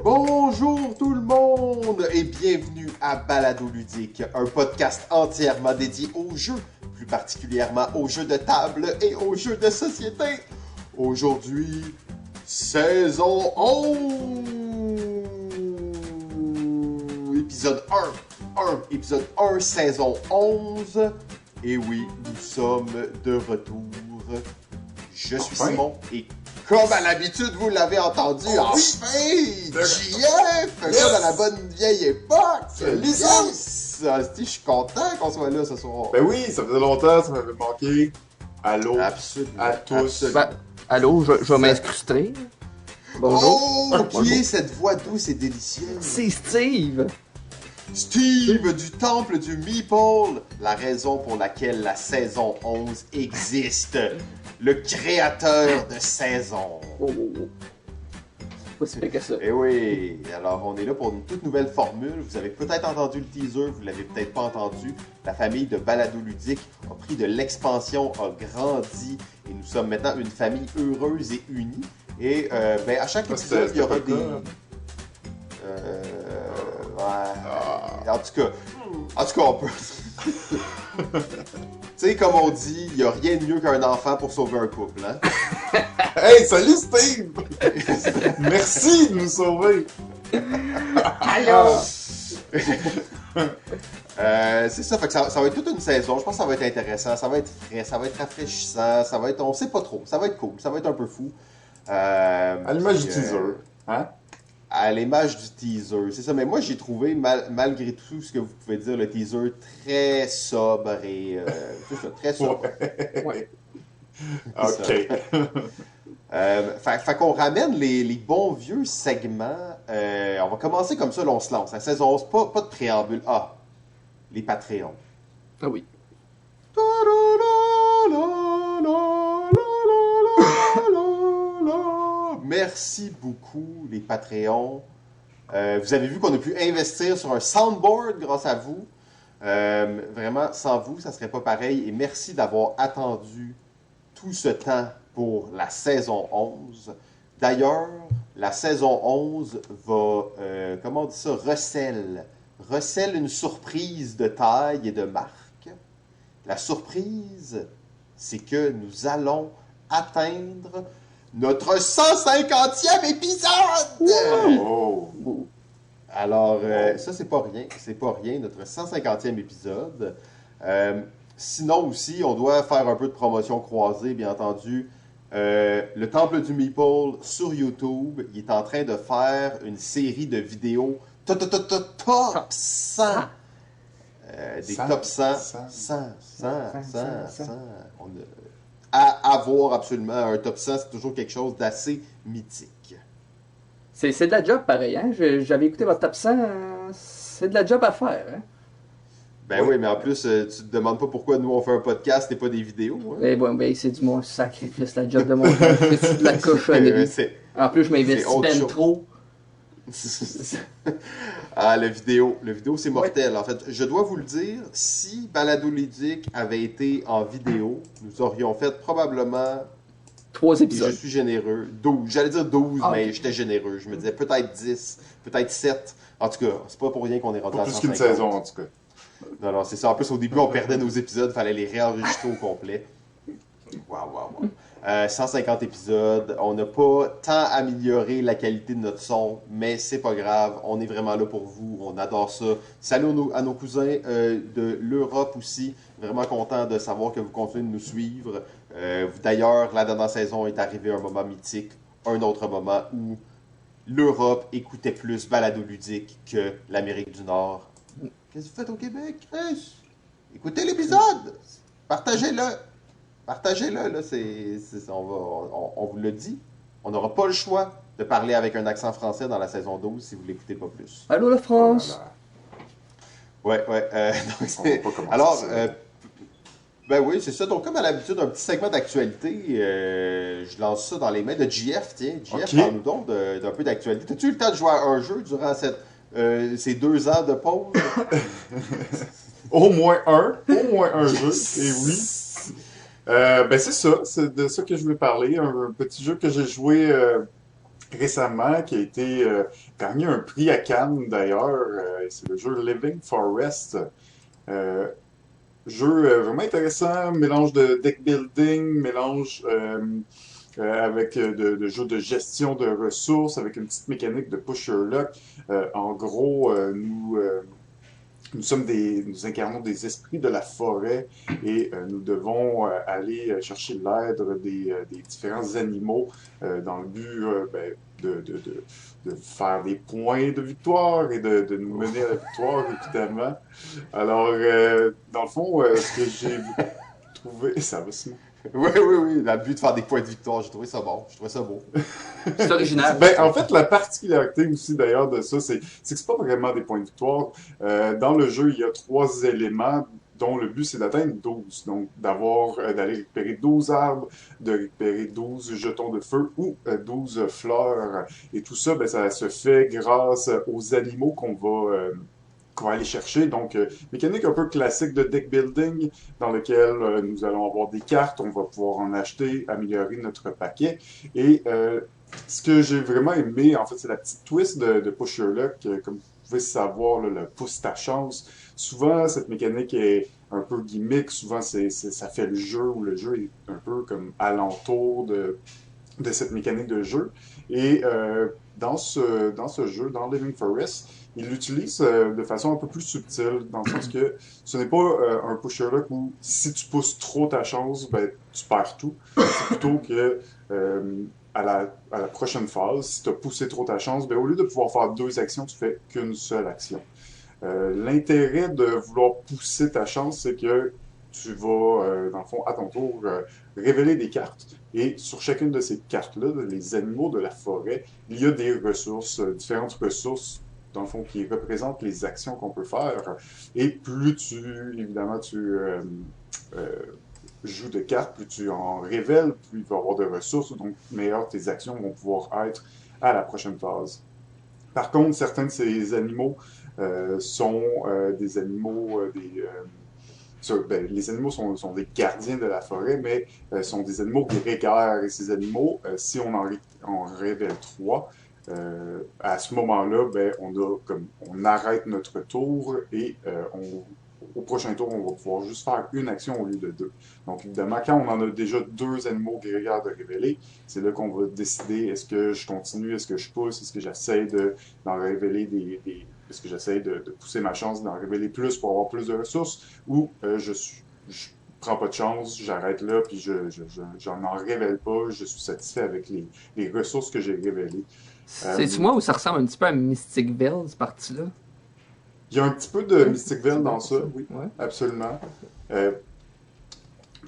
Bonjour tout le monde et bienvenue à Balado Ludique, un podcast entièrement dédié aux jeux, plus particulièrement aux jeux de table et aux jeux de société. Aujourd'hui, saison 11, épisode épisode 1, saison 11. Et oui, nous sommes de retour. Je suis Simon et comme à l'habitude, vous l'avez entendu, enfin, JF, comme à la bonne vieille époque. Yes! Je suis content qu'on soit là ce soir. Ben oui, ça faisait longtemps, ça m'avait manqué. Allô absolument, à tous. Ben, allô, je vais m'incruster. Bonjour. Oh, qui est cette voix douce et délicieuse? C'est Steve. Steve du Temple du Meeple, la raison pour laquelle la saison 11 existe. Le créateur de saison. Oh. Pas si pire que ça. Eh oui, alors on est là pour une toute nouvelle formule. Vous avez peut-être entendu le teaser, vous l'avez peut-être pas entendu. La famille de Balado Ludique a pris de l'expansion, a grandi et nous sommes maintenant une famille heureuse et unie. Et ben, à chaque épisode, il y aura des... En tout cas, on peut... Tu sais, comme on dit, il n'y a rien de mieux qu'un enfant pour sauver un couple, hein? Hey, salut Steve! Merci de nous sauver! Allô! C'est ça, fait que ça va être toute une saison. Je pense que ça va être intéressant, ça va être frais, ça va être rafraîchissant, ça va être... On sait pas trop, ça va être cool, ça va être un peu fou. À l'image du teaser, hein? À l'image du teaser, c'est ça. Mais moi, j'ai trouvé, malgré tout ce que vous pouvez dire, le teaser très sobre et... c'est ça, très sobre. Ouais. OK. Fait qu'on ramène les bons vieux segments. On va commencer comme ça, là, on se lance. La saison 11, pas de préambule. Ah, les Patreons. Ah oui. Merci beaucoup, les Patreons. Vous avez vu qu'on a pu investir sur un soundboard grâce à vous. Vraiment, sans vous, ça ne serait pas pareil. Et merci d'avoir attendu tout ce temps pour la saison 11. D'ailleurs, la saison 11 va, comment on dit ça, recèle une surprise de taille et de marque. La surprise, c'est que nous allons atteindre notre 150e épisode! Oh. Alors, ça, c'est pas rien, notre 150e épisode. Sinon aussi, on doit faire un peu de promotion croisée, bien entendu. Le Temple du Meeple sur YouTube, il est en train de faire une série de vidéos top 100. Des top 100. 100. À avoir absolument un top 100, c'est toujours quelque chose d'assez mythique. C'est de la job pareil, hein? J'avais écouté votre top 100, c'est de la job à faire, hein? Ben oui, mais en plus, tu te demandes pas pourquoi nous on fait un podcast et pas des vidéos. Hein? Eh bon, ben c'est du mon sacrifice, la job de mon temps. C'est de la cochonnerie. En plus, je m'investis ben trop. Ah, le vidéo c'est mortel. Ouais. En fait, je dois vous le dire, si Balado Ludique avait été en vidéo, nous aurions fait probablement 3 épisodes. Je suis généreux. 12. J'allais dire 12, mais j'étais généreux. Je me disais peut-être 10, peut-être 7. En tout cas, c'est pas pour rien qu'on est rentré à 150. Plus qu'une saison, en tout cas. Non, c'est ça. En plus, au début, on perdait nos épisodes. Il fallait les réenregistrer au complet. Wow. 150 épisodes. On n'a pas tant amélioré la qualité de notre son, mais c'est pas grave. On est vraiment là pour vous. On adore ça. Salut à nos cousins de l'Europe aussi. Vraiment content de savoir que vous continuez de nous suivre. D'ailleurs, la dernière saison est arrivé un moment mythique. Un autre moment où l'Europe écoutait plus Balado Ludique que l'Amérique du Nord. Qu'est-ce que vous faites au Québec, Chris? Écoutez l'épisode! Partagez-le! Partagez-le, là, on vous le dit. On n'aura pas le choix de parler avec un accent français dans la saison 12 si vous ne l'écoutez pas plus. Allô, la France! Ouais. Alors, ben oui, c'est ça. Donc, comme à l'habitude, un petit segment d'actualité. Je lance ça dans les mains de JF. Tiens, JF, okay. Parle-nous donc d'un peu d'actualité. As-tu eu le temps de jouer à un jeu durant ces 2 ans de pause? Au moins un jeu, et oui. Ben c'est ça, c'est de ça que je voulais parler. Un petit jeu que j'ai joué récemment, qui a été gagné un prix à Cannes d'ailleurs. C'est le jeu Living Forest. Euh, Jeu vraiment intéressant, mélange de deck building, mélange avec de jeux de gestion de ressources, avec une petite mécanique de push your luck. En gros, nous incarnons des esprits de la forêt et nous devons aller chercher l'aide des différents animaux dans le but de faire des points de victoire et de nous mener à la victoire, évidemment. Alors, dans le fond, ce que j'ai trouvé, ça va se Oui, oui, oui, dans le but de faire des points de victoire, j'ai trouvé ça bon, je trouvais ça beau. C'est original. Ben, en fait, la particularité aussi d'ailleurs de ça, c'est que c'est pas vraiment des points de victoire. Dans le jeu, il y a 3 éléments dont le but c'est d'atteindre 12. Donc, d'aller récupérer 12 arbres, de récupérer 12 jetons de feu ou 12 fleurs. Et tout ça, ben, ça se fait grâce aux animaux qu'on va aller chercher. Donc, mécanique un peu classique de deck building dans lequel nous allons avoir des cartes, on va pouvoir en acheter, améliorer notre paquet. Et ce que j'ai vraiment aimé, en fait, c'est la petite twist de Push Your Luck. Comme vous pouvez savoir, là, le pousse ta chance. Souvent, cette mécanique est un peu gimmick. Souvent, ça fait le jeu ou le jeu est un peu comme alentour de cette mécanique de jeu. Et dans ce jeu, dans Living Forest, il l'utilise de façon un peu plus subtile, dans le sens que ce n'est pas un pusher luck où si tu pousses trop ta chance, ben, tu perds tout. C'est plutôt que à la prochaine phase, si tu as poussé trop ta chance, ben, au lieu de pouvoir faire 2 actions, tu fais qu'une seule action. L'intérêt de vouloir pousser ta chance, c'est que tu vas, dans le fond, à ton tour, révéler des cartes. Et sur chacune de ces cartes-là, les animaux de la forêt, il y a des ressources, différentes ressources, dans le fond, qui représentent les actions qu'on peut faire. Et plus évidemment, tu joues de cartes, plus tu en révèles, plus il va y avoir de ressources, donc meilleures tes actions vont pouvoir être à la prochaine phase. Par contre, certains de ces animaux sont des animaux, les animaux sont des gardiens de la forêt, mais sont des animaux grégaires. Et ces animaux, si on révèle 3, à ce moment-là, ben, on arrête notre tour et au prochain tour, on va pouvoir juste faire une action au lieu de 2. Donc, évidemment, quand on en a déjà 2 animaux grégaires de révéler, c'est là qu'on va décider est-ce que je continue, est-ce que je pousse, est-ce que j'essaie d'en révéler est-ce que j'essaie de pousser ma chance d'en révéler plus pour avoir plus de ressources ou je prends pas de chance, j'arrête là, puis j'en révèle pas, je suis satisfait avec les ressources que j'ai révélées. C'est-tu moi où ça ressemble un petit peu à Mysticville, cette partie-là? Il y a un petit peu de Mysticville dans ça, oui, Ouais. absolument.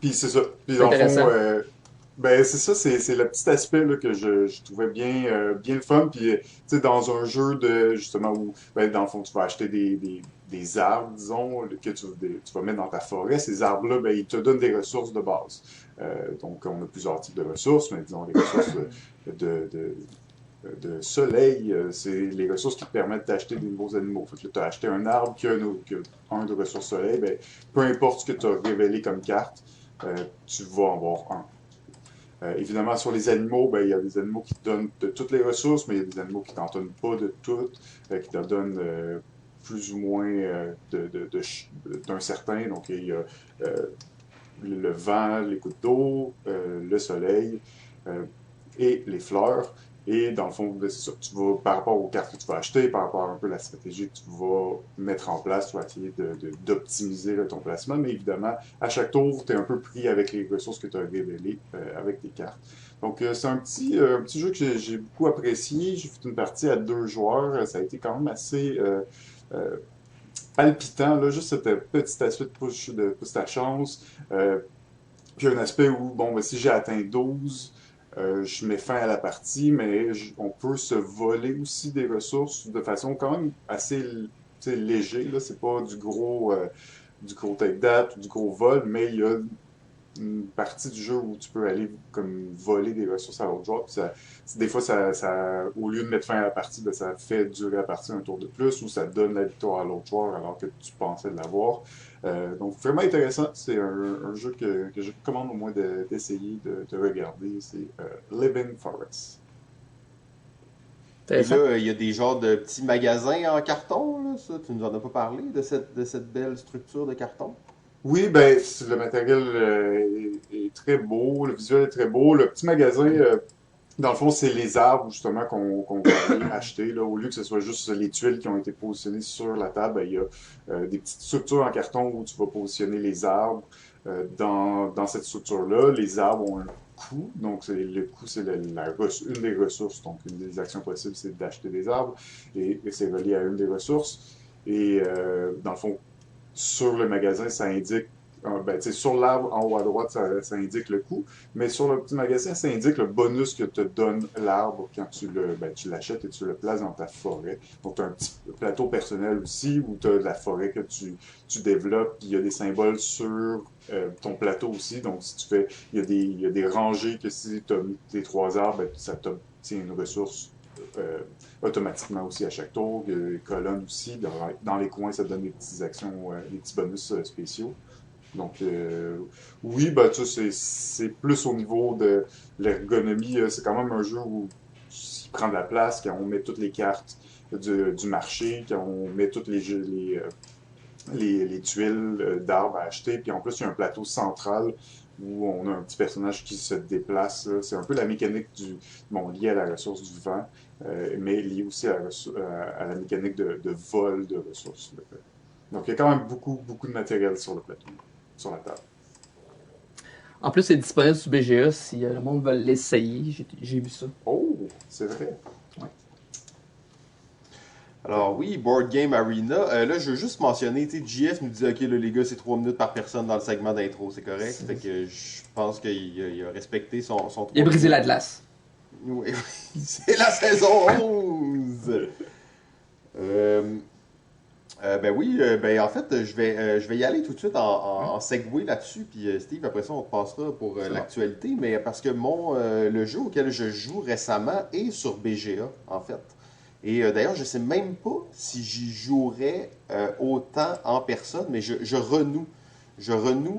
Puis c'est ça. Puis dans le fond, ben c'est ça, c'est le petit aspect là, que je trouvais bien le fun. Puis tu sais, dans un jeu de justement où, ben, dans le fond, tu vas acheter des arbres, disons, que tu vas mettre dans ta forêt. Ces arbres-là, ben, ils te donnent des ressources de base. Donc, on a plusieurs types de ressources, mais disons, les ressources de soleil, c'est les ressources qui te permettent d'acheter des nouveaux animaux. Fait que tu as acheté un arbre qui a un de ressources soleil, ben, peu importe ce que tu as révélé comme carte, tu vas en avoir un. Évidemment, sur les animaux, ben, il y a des animaux qui te donnent de toutes les ressources, mais il y a des animaux qui t'en donnent pas de toutes, qui te donnent plus ou moins d'un certain. Donc, il y a le vent, les gouttes d'eau, le soleil et les fleurs. Et dans le fond, ben, c'est ça. Tu vas, par rapport aux cartes que tu vas acheter, par rapport à un peu la stratégie que tu vas mettre en place, tu vas essayer d'optimiser ton placement. Mais évidemment, à chaque tour, tu es un peu pris avec les ressources que tu as révélées avec tes cartes. Donc, c'est un petit jeu que j'ai beaucoup apprécié. J'ai fait une partie à 2 joueurs. Ça a été quand même assez palpitant, là, juste cet petit aspect de pouce ta chance. Puis un aspect où, bon, ben, si j'ai atteint 12, je mets fin à la partie, mais on peut se voler aussi des ressources de façon quand même assez léger. Là, c'est pas du gros take that ou du gros vol, mais il y a une partie du jeu où tu peux aller comme voler des ressources à l'autre joueur. Puis des fois, au lieu de mettre fin à la partie, ben, ça fait durer la partie un tour de plus ou ça donne la victoire à l'autre joueur alors que tu pensais de l'avoir. Donc, vraiment intéressant. C'est un jeu que je recommande au moins d'essayer de regarder. C'est Living Forest. Et là, il y a des genres de petits magasins en carton, là, ça. Tu nous en as pas parlé de cette belle structure de carton? Oui, ben, le matériel est très beau, le visuel est très beau. Le petit magasin, dans le fond, c'est les arbres justement qu'on va aller acheter. Là, au lieu que ce soit juste les tuiles qui ont été positionnées sur la table, ben, il y a des petites structures en carton où tu vas positionner les arbres. Dans cette structure-là, les arbres ont un coût. Donc, le coût, c'est une des ressources. Donc, une des actions possibles, c'est d'acheter des arbres et c'est relié à une des ressources. Et dans le fond, sur le magasin, ça indique, ben, sur l'arbre en haut à droite, ça indique le coût, mais sur le petit magasin, ça indique le bonus que te donne l'arbre quand tu l'achètes et tu le places dans ta forêt. Donc, tu as un petit plateau personnel aussi où tu as de la forêt que tu développes, puis il y a des symboles sur ton plateau aussi. Donc, si tu fais, il y a des rangées que si tu as mis tes 3 arbres, ben, ça t'obtient une ressource automatiquement aussi à chaque tour. Il y a des colonnes aussi. Dans les coins, ça donne des petites actions, des petits bonus spéciaux. Donc, oui, ben, tu sais, c'est plus au niveau de l'ergonomie. C'est quand même un jeu où il prend de la place, quand on met toutes les cartes du marché, quand on met toutes les tuiles d'arbres à acheter. Puis en plus, il y a un plateau central où on a un petit personnage qui se déplace. C'est un peu la mécanique liée à la ressource du vent, mais liée aussi à la mécanique de vol de ressources. Donc, il y a quand même beaucoup, beaucoup de matériel sur le plateau, sur la table. En plus, c'est disponible sur BGA si le monde veut l'essayer. J'ai vu ça. Oh, c'est vrai. Ouais. Alors oui, Board Game Arena. Là, je veux juste mentionner, tu sais, JF nous dit, OK, là, les gars, c'est 3 minutes par personne dans le segment d'intro, c'est correct? Fait que je pense qu'il a respecté son 3 Il a brisé minutes. la glace. Oui, c'est la saison 11! Ben oui, ben en fait, je vais y aller tout de suite en segue là-dessus, puis Steve, après ça, on te passera pour l'actualité, mais parce que le jeu auquel je joue récemment est sur BGA, en fait. Et d'ailleurs, je sais même pas si j'y jouerais autant en personne, mais je renoue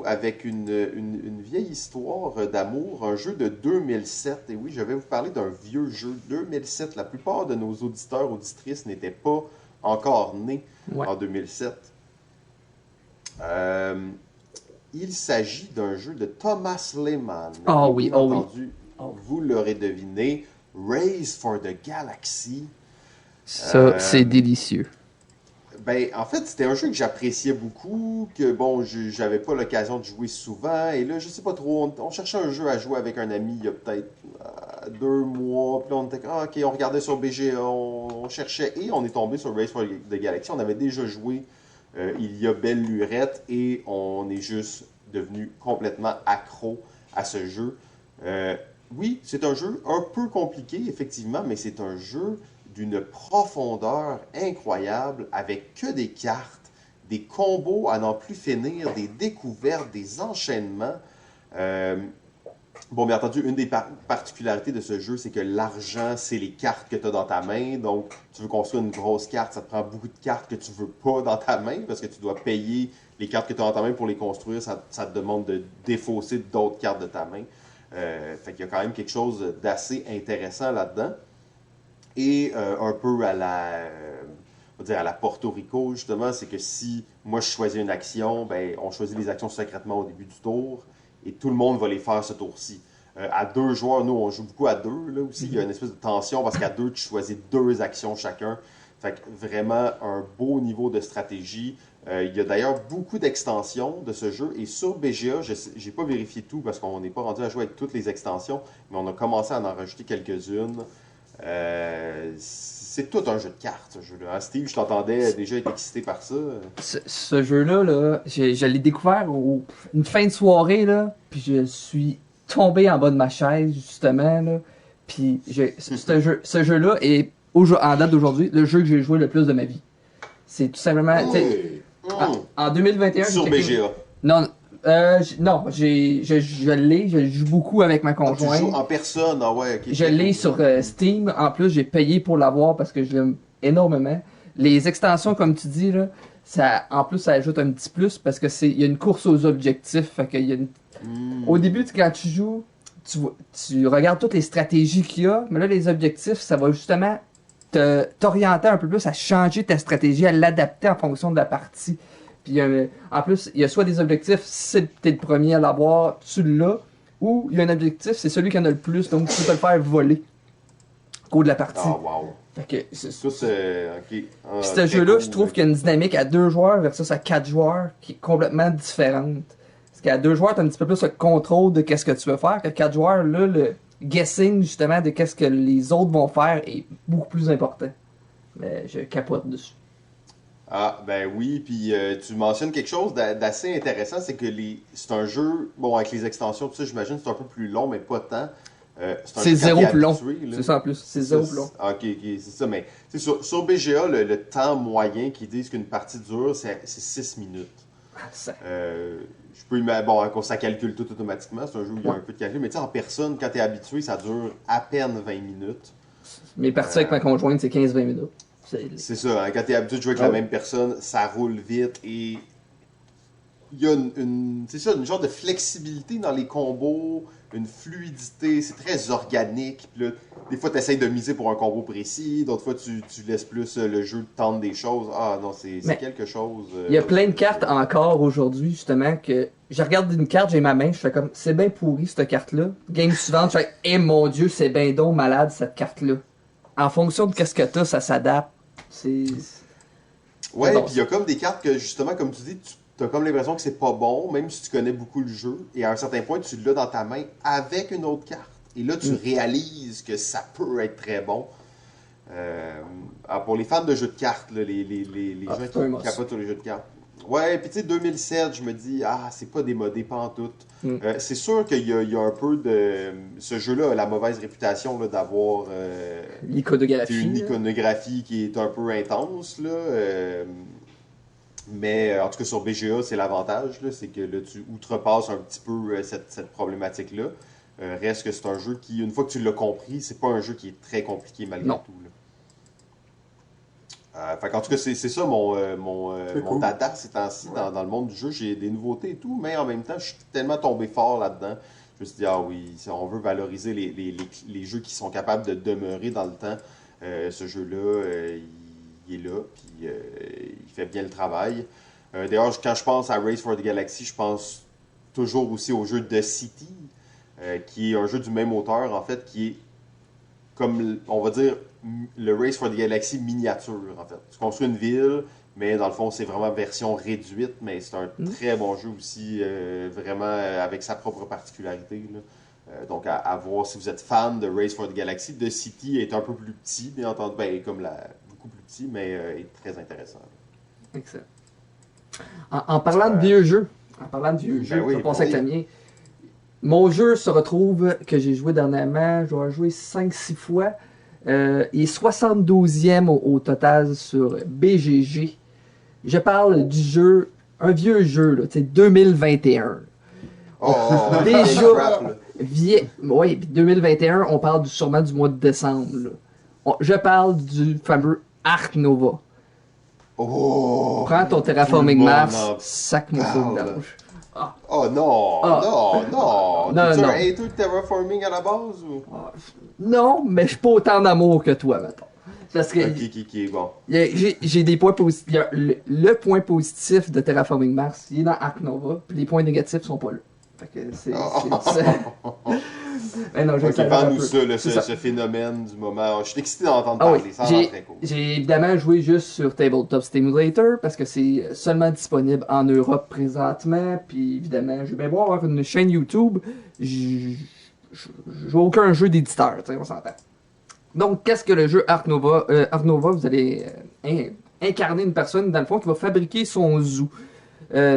avec une vieille histoire d'amour, un jeu de 2007. Et oui, je vais vous parler d'un vieux jeu 2007. La plupart de nos auditeurs, auditrices n'étaient pas encore nés en 2007. Il s'agit d'un jeu de Thomas Lehmann. Oh oui, entendu, vous l'aurez deviné, Race for the Galaxy. Ça, c'est délicieux. Ben, en fait, c'était un jeu que j'appréciais beaucoup, que bon, j'avais pas l'occasion de jouer souvent, et là, je sais pas trop, on cherchait un jeu à jouer avec un ami il y a peut-être 2 mois, puis là, on était ok, on regardait sur BGA, on cherchait, et on est tombé sur Race for the Galaxy. On avait déjà joué il y a belle lurette, et on est juste devenu complètement accro à ce jeu. Oui, c'est un jeu un peu compliqué, effectivement, mais c'est un jeu d'une profondeur incroyable, avec que des cartes, des combos à n'en plus finir, des découvertes, des enchaînements. Bon, bien entendu, une des particularités de ce jeu, c'est que l'argent, c'est les cartes que tu as dans ta main. Donc, tu veux construire une grosse carte, ça te prend beaucoup de cartes que tu veux pas dans ta main, parce que tu dois payer les cartes que tu as dans ta main pour les construire. Ça te demande de défausser d'autres cartes de ta main. Fait qu'il y a quand même quelque chose d'assez intéressant là-dedans. Et un peu à la Porto Rico, justement, c'est que si moi je choisis une action, ben, on choisit les actions secrètement au début du tour et tout le monde va les faire ce tour-ci. À 2 joueurs, nous on joue beaucoup à 2 là aussi, il y a une espèce de tension parce qu'à 2 tu choisis 2 actions chacun. Fait que vraiment un beau niveau de stratégie. Il y a d'ailleurs beaucoup d'extensions de ce jeu et sur BGA, j'ai pas vérifié tout parce qu'on n'est pas rendu à jouer avec toutes les extensions, mais on a commencé à en rajouter quelques-unes. C'est tout un jeu de cartes, ce jeu-là. Steve, je t'entendais déjà être excité par ça. Ce jeu-là, là, je l'ai découvert une fin de soirée, là, puis je suis tombé en bas de ma chaise, justement, là, puis ce jeu-là est, en date d'aujourd'hui, le jeu que j'ai joué le plus de ma vie. C'est tout simplement... En 2021... Sur BGA. Non, je joue beaucoup avec ma conjointe. Tu joues en personne, ah ouais, ok. Je l'ai sur Steam. En plus, j'ai payé pour l'avoir parce que je l'aime énormément. Les extensions, comme tu dis, là, en plus, ça ajoute un petit plus parce que il y a une course aux objectifs. Fait qu'il y a Au début, quand tu joues, tu regardes toutes les stratégies qu'il y a, mais là, les objectifs, ça va justement t'orienter un peu plus à changer ta stratégie, à l'adapter en fonction de la partie. Puis en plus, il y a soit des objectifs, si t'es le premier à l'avoir, tu l'as, ou il y a un objectif, c'est celui qui en a le plus, donc tu peux le faire voler au cours de la partie. Ah, wow. Fait que c'est Ça, c'est. Ok. Puis ce jeu-là, je trouve qu'il y a une dynamique à 2 joueurs versus à 4 joueurs qui est complètement différente. Parce qu'à 2 joueurs, t'as un petit peu plus le contrôle de qu'est-ce que tu veux faire. Qu'à 4 joueurs, là, le guessing justement de qu'est-ce que les autres vont faire est beaucoup plus important. Mais je capote dessus. Ah, ben oui, puis tu mentionnes quelque chose d'assez intéressant, c'est que c'est un jeu, bon, avec les extensions, tout ça, j'imagine c'est un peu plus long, mais pas tant. C'est zéro plus long. C'est ça en plus, c'est zéro plus long. Ok, c'est ça, mais sur BGA, le temps moyen qu'ils disent qu'une partie dure, c'est 6 minutes. Je peux imaginer, bon, ça calcule tout automatiquement, c'est un jeu où il y a un peu de calcul, mais tu sais, en personne, quand t'es habitué, ça dure à peine 20 minutes. Mes parties avec ma conjointe, c'est 15-20 minutes. C'est ça, hein, quand t'es habitué de jouer avec la même personne, ça roule vite et il y a c'est ça, une genre de flexibilité dans les combos, une fluidité, c'est très organique. Puis là, des fois, tu essaies de miser pour un combo précis, d'autres fois, tu laisses plus le jeu tenter des choses. Ah non, c'est quelque chose. Il y a plein de cartes encore aujourd'hui, justement, que je regarde une carte, j'ai ma main, je fais comme, c'est bien pourri cette carte-là. Game suivante, je fais, eh mon Dieu, c'est bien donc malade cette carte-là. En fonction de qu'est-ce que t'as, ça s'adapte. Ouais, puis il y a comme des cartes que, justement, comme tu dis, tu as comme l'impression que c'est pas bon, même si tu connais beaucoup le jeu, et à un certain point, tu l'as dans ta main avec une autre carte. Et là, tu réalises que ça peut être très bon. Pour les fans de jeux de cartes, là, les gens qui capotent sur les jeux de cartes. Ouais, puis tu sais, 2007, je me dis, c'est pas démodé, pas en tout. C'est sûr qu'il y a un peu de. Ce jeu-là a la mauvaise réputation là, d'avoir. L'iconographie. Une iconographie qui est un peu intense, là. Mais en tout cas, sur BGA, c'est l'avantage, là, c'est que là, tu outrepasses un petit peu cette problématique-là. Reste que c'est un jeu qui, une fois que tu l'as compris, c'est pas un jeu qui est très compliqué malgré tout. Là. Fait qu'en tout cas, c'est ça mon dada ces temps-ci dans le monde du jeu. J'ai des nouveautés et tout, mais en même temps, je suis tellement tombé fort là-dedans. Je me suis dit, oui, si on veut valoriser les jeux qui sont capables de demeurer dans le temps, ce jeu-là, il est là, puis il fait bien le travail. D'ailleurs, quand je pense à Race for the Galaxy, je pense toujours aussi au jeu The City, qui est un jeu du même auteur, en fait, qui est comme, on va dire, le Race for the Galaxy miniature, en fait. Tu construis une ville, mais dans le fond, c'est vraiment version réduite, mais c'est un très bon jeu aussi, vraiment avec sa propre particularité. Là. Donc, à voir si vous êtes fan de Race for the Galaxy. The City est un peu plus petit, bien entendu, comme beaucoup plus petit, mais est très intéressant. Excellent. En parlant de vieux jeux, je vais passer avec le mien. Mon jeu se retrouve, que j'ai joué dernièrement, je dois jouer 5-6 fois. Il est 72e au total sur BGG. Je parle du jeu, un vieux jeu, là, 2021. Déjà, oui, 2021, on parle sûrement du mois de décembre. Là. Je parle du fameux Ark Nova. Prends ton Terraforming Mars, sac-moi ça de bouche. Non. Tu un hater de Terraforming à la base ou? Non, mais je suis pas autant d'amour que toi, mettons. Parce que bon. J'ai des points positifs. Le point positif de Terraforming Mars, il est dans Ark Nova, puis les points négatifs sont pas là. Fait que c'est mais non, parle-nous ce phénomène du moment. Je suis excité d'entendre parler, ça rend très cool. J'ai évidemment joué juste sur Tabletop Simulator parce que c'est seulement disponible en Europe présentement. Puis évidemment, je vais bien voir une chaîne YouTube. Je joue aucun jeu d'éditeur, on s'entend. Donc, qu'est-ce que le jeu Ark Nova? Ark Nova, vous allez incarner une personne, dans le fond, qui va fabriquer son zoo.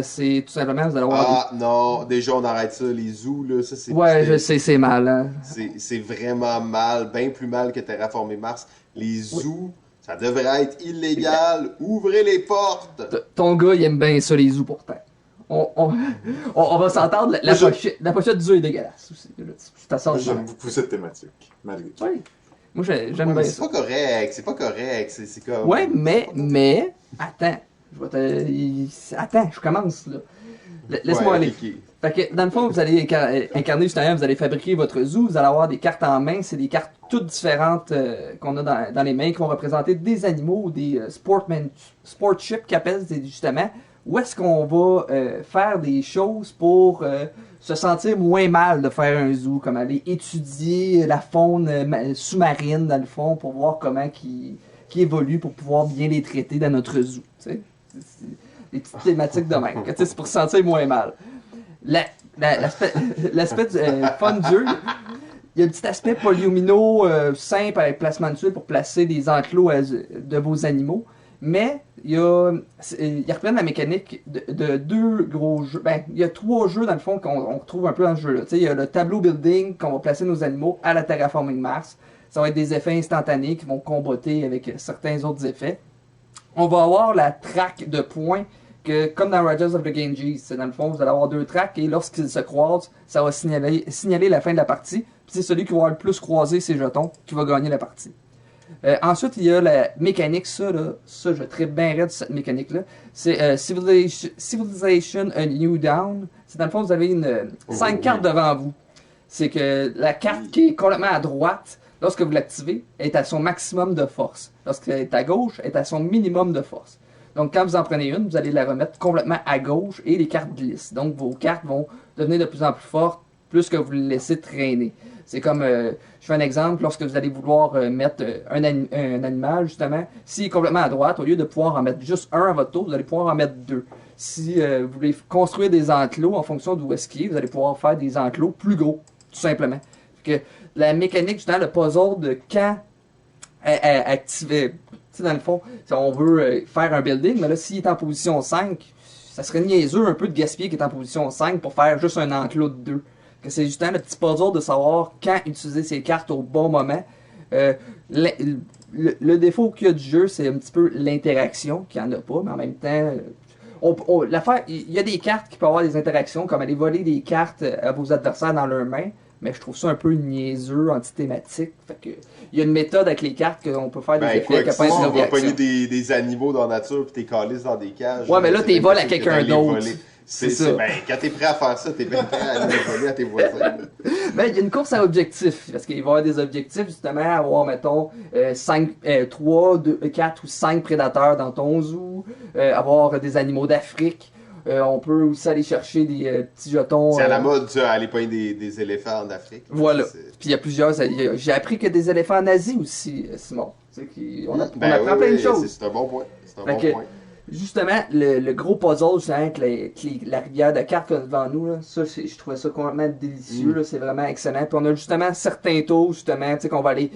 C'est tout simplement, vous allez avoir... non, déjà on arrête ça, les zoos, là, ça c'est... Ouais, je sais, c'est mal, hein. C'est vraiment mal, bien plus mal que Terraformer Mars. Les zoos, ça devrait être illégal, ouvrez les portes! Ton gars, il aime bien ça, les zoos, pourtant. On va s'entendre, la pochette du zoo est dégueulasse aussi. J'aime beaucoup cette thématique, malgré tout. Oui. Moi, j'aime bien ça. C'est pas correct, c'est comme... Ouais, mais, attends, je commence, là. Laisse-moi Ouais, aller. ok. Fait que, dans le fond, vous allez incarner justement, vous allez fabriquer votre zoo, vous allez avoir des cartes en main, c'est des cartes toutes différentes qu'on a dans les mains qui vont représenter des animaux ou des sportships qui appellent justement, où est-ce qu'on va faire des choses pour se sentir moins mal de faire un zoo, comme aller étudier la faune sous-marine dans le fond pour voir comment qui évolue pour pouvoir bien les traiter dans notre zoo. Tu sais? C'est des petites thématiques de même. Tu sais, c'est pour se sentir moins mal. L'aspect fun du jeu, il y a un petit aspect polyomino simple avec placement de tuiles pour placer des enclos de vos animaux. Mais ils reprennent la mécanique de deux gros jeux. Ben, il y a trois jeux dans le fond qu'on retrouve un peu dans ce jeu-là. Il y a le tableau building qu'on va placer nos animaux à la Terraforming Mars. Ça va être des effets instantanés qui vont comboter avec certains autres effets. On va avoir la traque de points que, comme dans Rajas of the Ganges, dans le fond, vous allez avoir deux tracks et lorsqu'ils se croisent, ça va signaler la fin de la partie. Puis c'est celui qui va avoir le plus croisé ses jetons qui va gagner la partie. Ensuite, il y a la mécanique, ça je tripe bien raide cette mécanique-là. C'est Civilization A New Dawn. C'est dans le fond, vous avez 5 cartes devant vous. C'est que la carte qui est complètement à droite, lorsque vous l'activez, est à son maximum de force. Lorsqu'elle est à gauche, elle est à son minimum de force. Donc, quand vous en prenez une, vous allez la remettre complètement à gauche et les cartes glissent. Donc, vos cartes vont devenir de plus en plus fortes plus que vous les laissez traîner. C'est comme, je fais un exemple, lorsque vous allez vouloir mettre un animal, justement, s'il est complètement à droite, au lieu de pouvoir en mettre juste un à votre tour, vous allez pouvoir en mettre deux. Si vous voulez construire des enclos en fonction d'où est-ce qu'il est, vous allez pouvoir faire des enclos plus gros, tout simplement. Fait que la mécanique, justement, le puzzle de quand activer, tu sais, dans le fond, si on veut faire un building, mais là, s'il est en position 5, ça serait niaiseux un peu de gaspiller qu'il est en position 5 pour faire juste un enclos de 2. Que c'est justement le petit puzzle de savoir quand utiliser ses cartes au bon moment. Le défaut qu'il y a du jeu, c'est un petit peu l'interaction, qu'il n'y en a pas, mais en même temps, l'affaire, il y a des cartes qui peuvent avoir des interactions, comme aller voler des cartes à vos adversaires dans leurs mains, mais je trouve ça un peu niaiseux, antithématique. Fait que, il y a une méthode avec les cartes qu'on peut faire des effets quoi, capables sinon, de on va réaction. pogner des animaux dans la nature puis t'es calisse dans des cages. Ouais, mais là, t'es voles à que quelqu'un t'allais d'autre. voler. C'est ça. Ben, quand t'es prêt à faire ça, t'es bien prêt à aller voler à tes voisins. Ben, il y a une course à objectifs, parce qu'il va y avoir des objectifs, justement, avoir, mettons, 3, 2, 4 ou 5 prédateurs dans ton zoo, avoir des animaux d'Afrique. On peut aussi aller chercher des petits jetons. C'est à la mode, tu aller pogner des éléphants en Afrique. Voilà. Puis il y a plusieurs. J'ai appris qu'il y a des éléphants en Asie aussi, Simon. On apprend plein de choses. C'est un bon point. C'est un Fait bon que, point. Justement, le gros puzzle, justement, avec la rivière de cartes qu'on a devant nous, là, ça, je trouvais ça complètement délicieux, là, c'est vraiment excellent. Puis on a justement certains taux, justement, tu sais, qu'on va aller...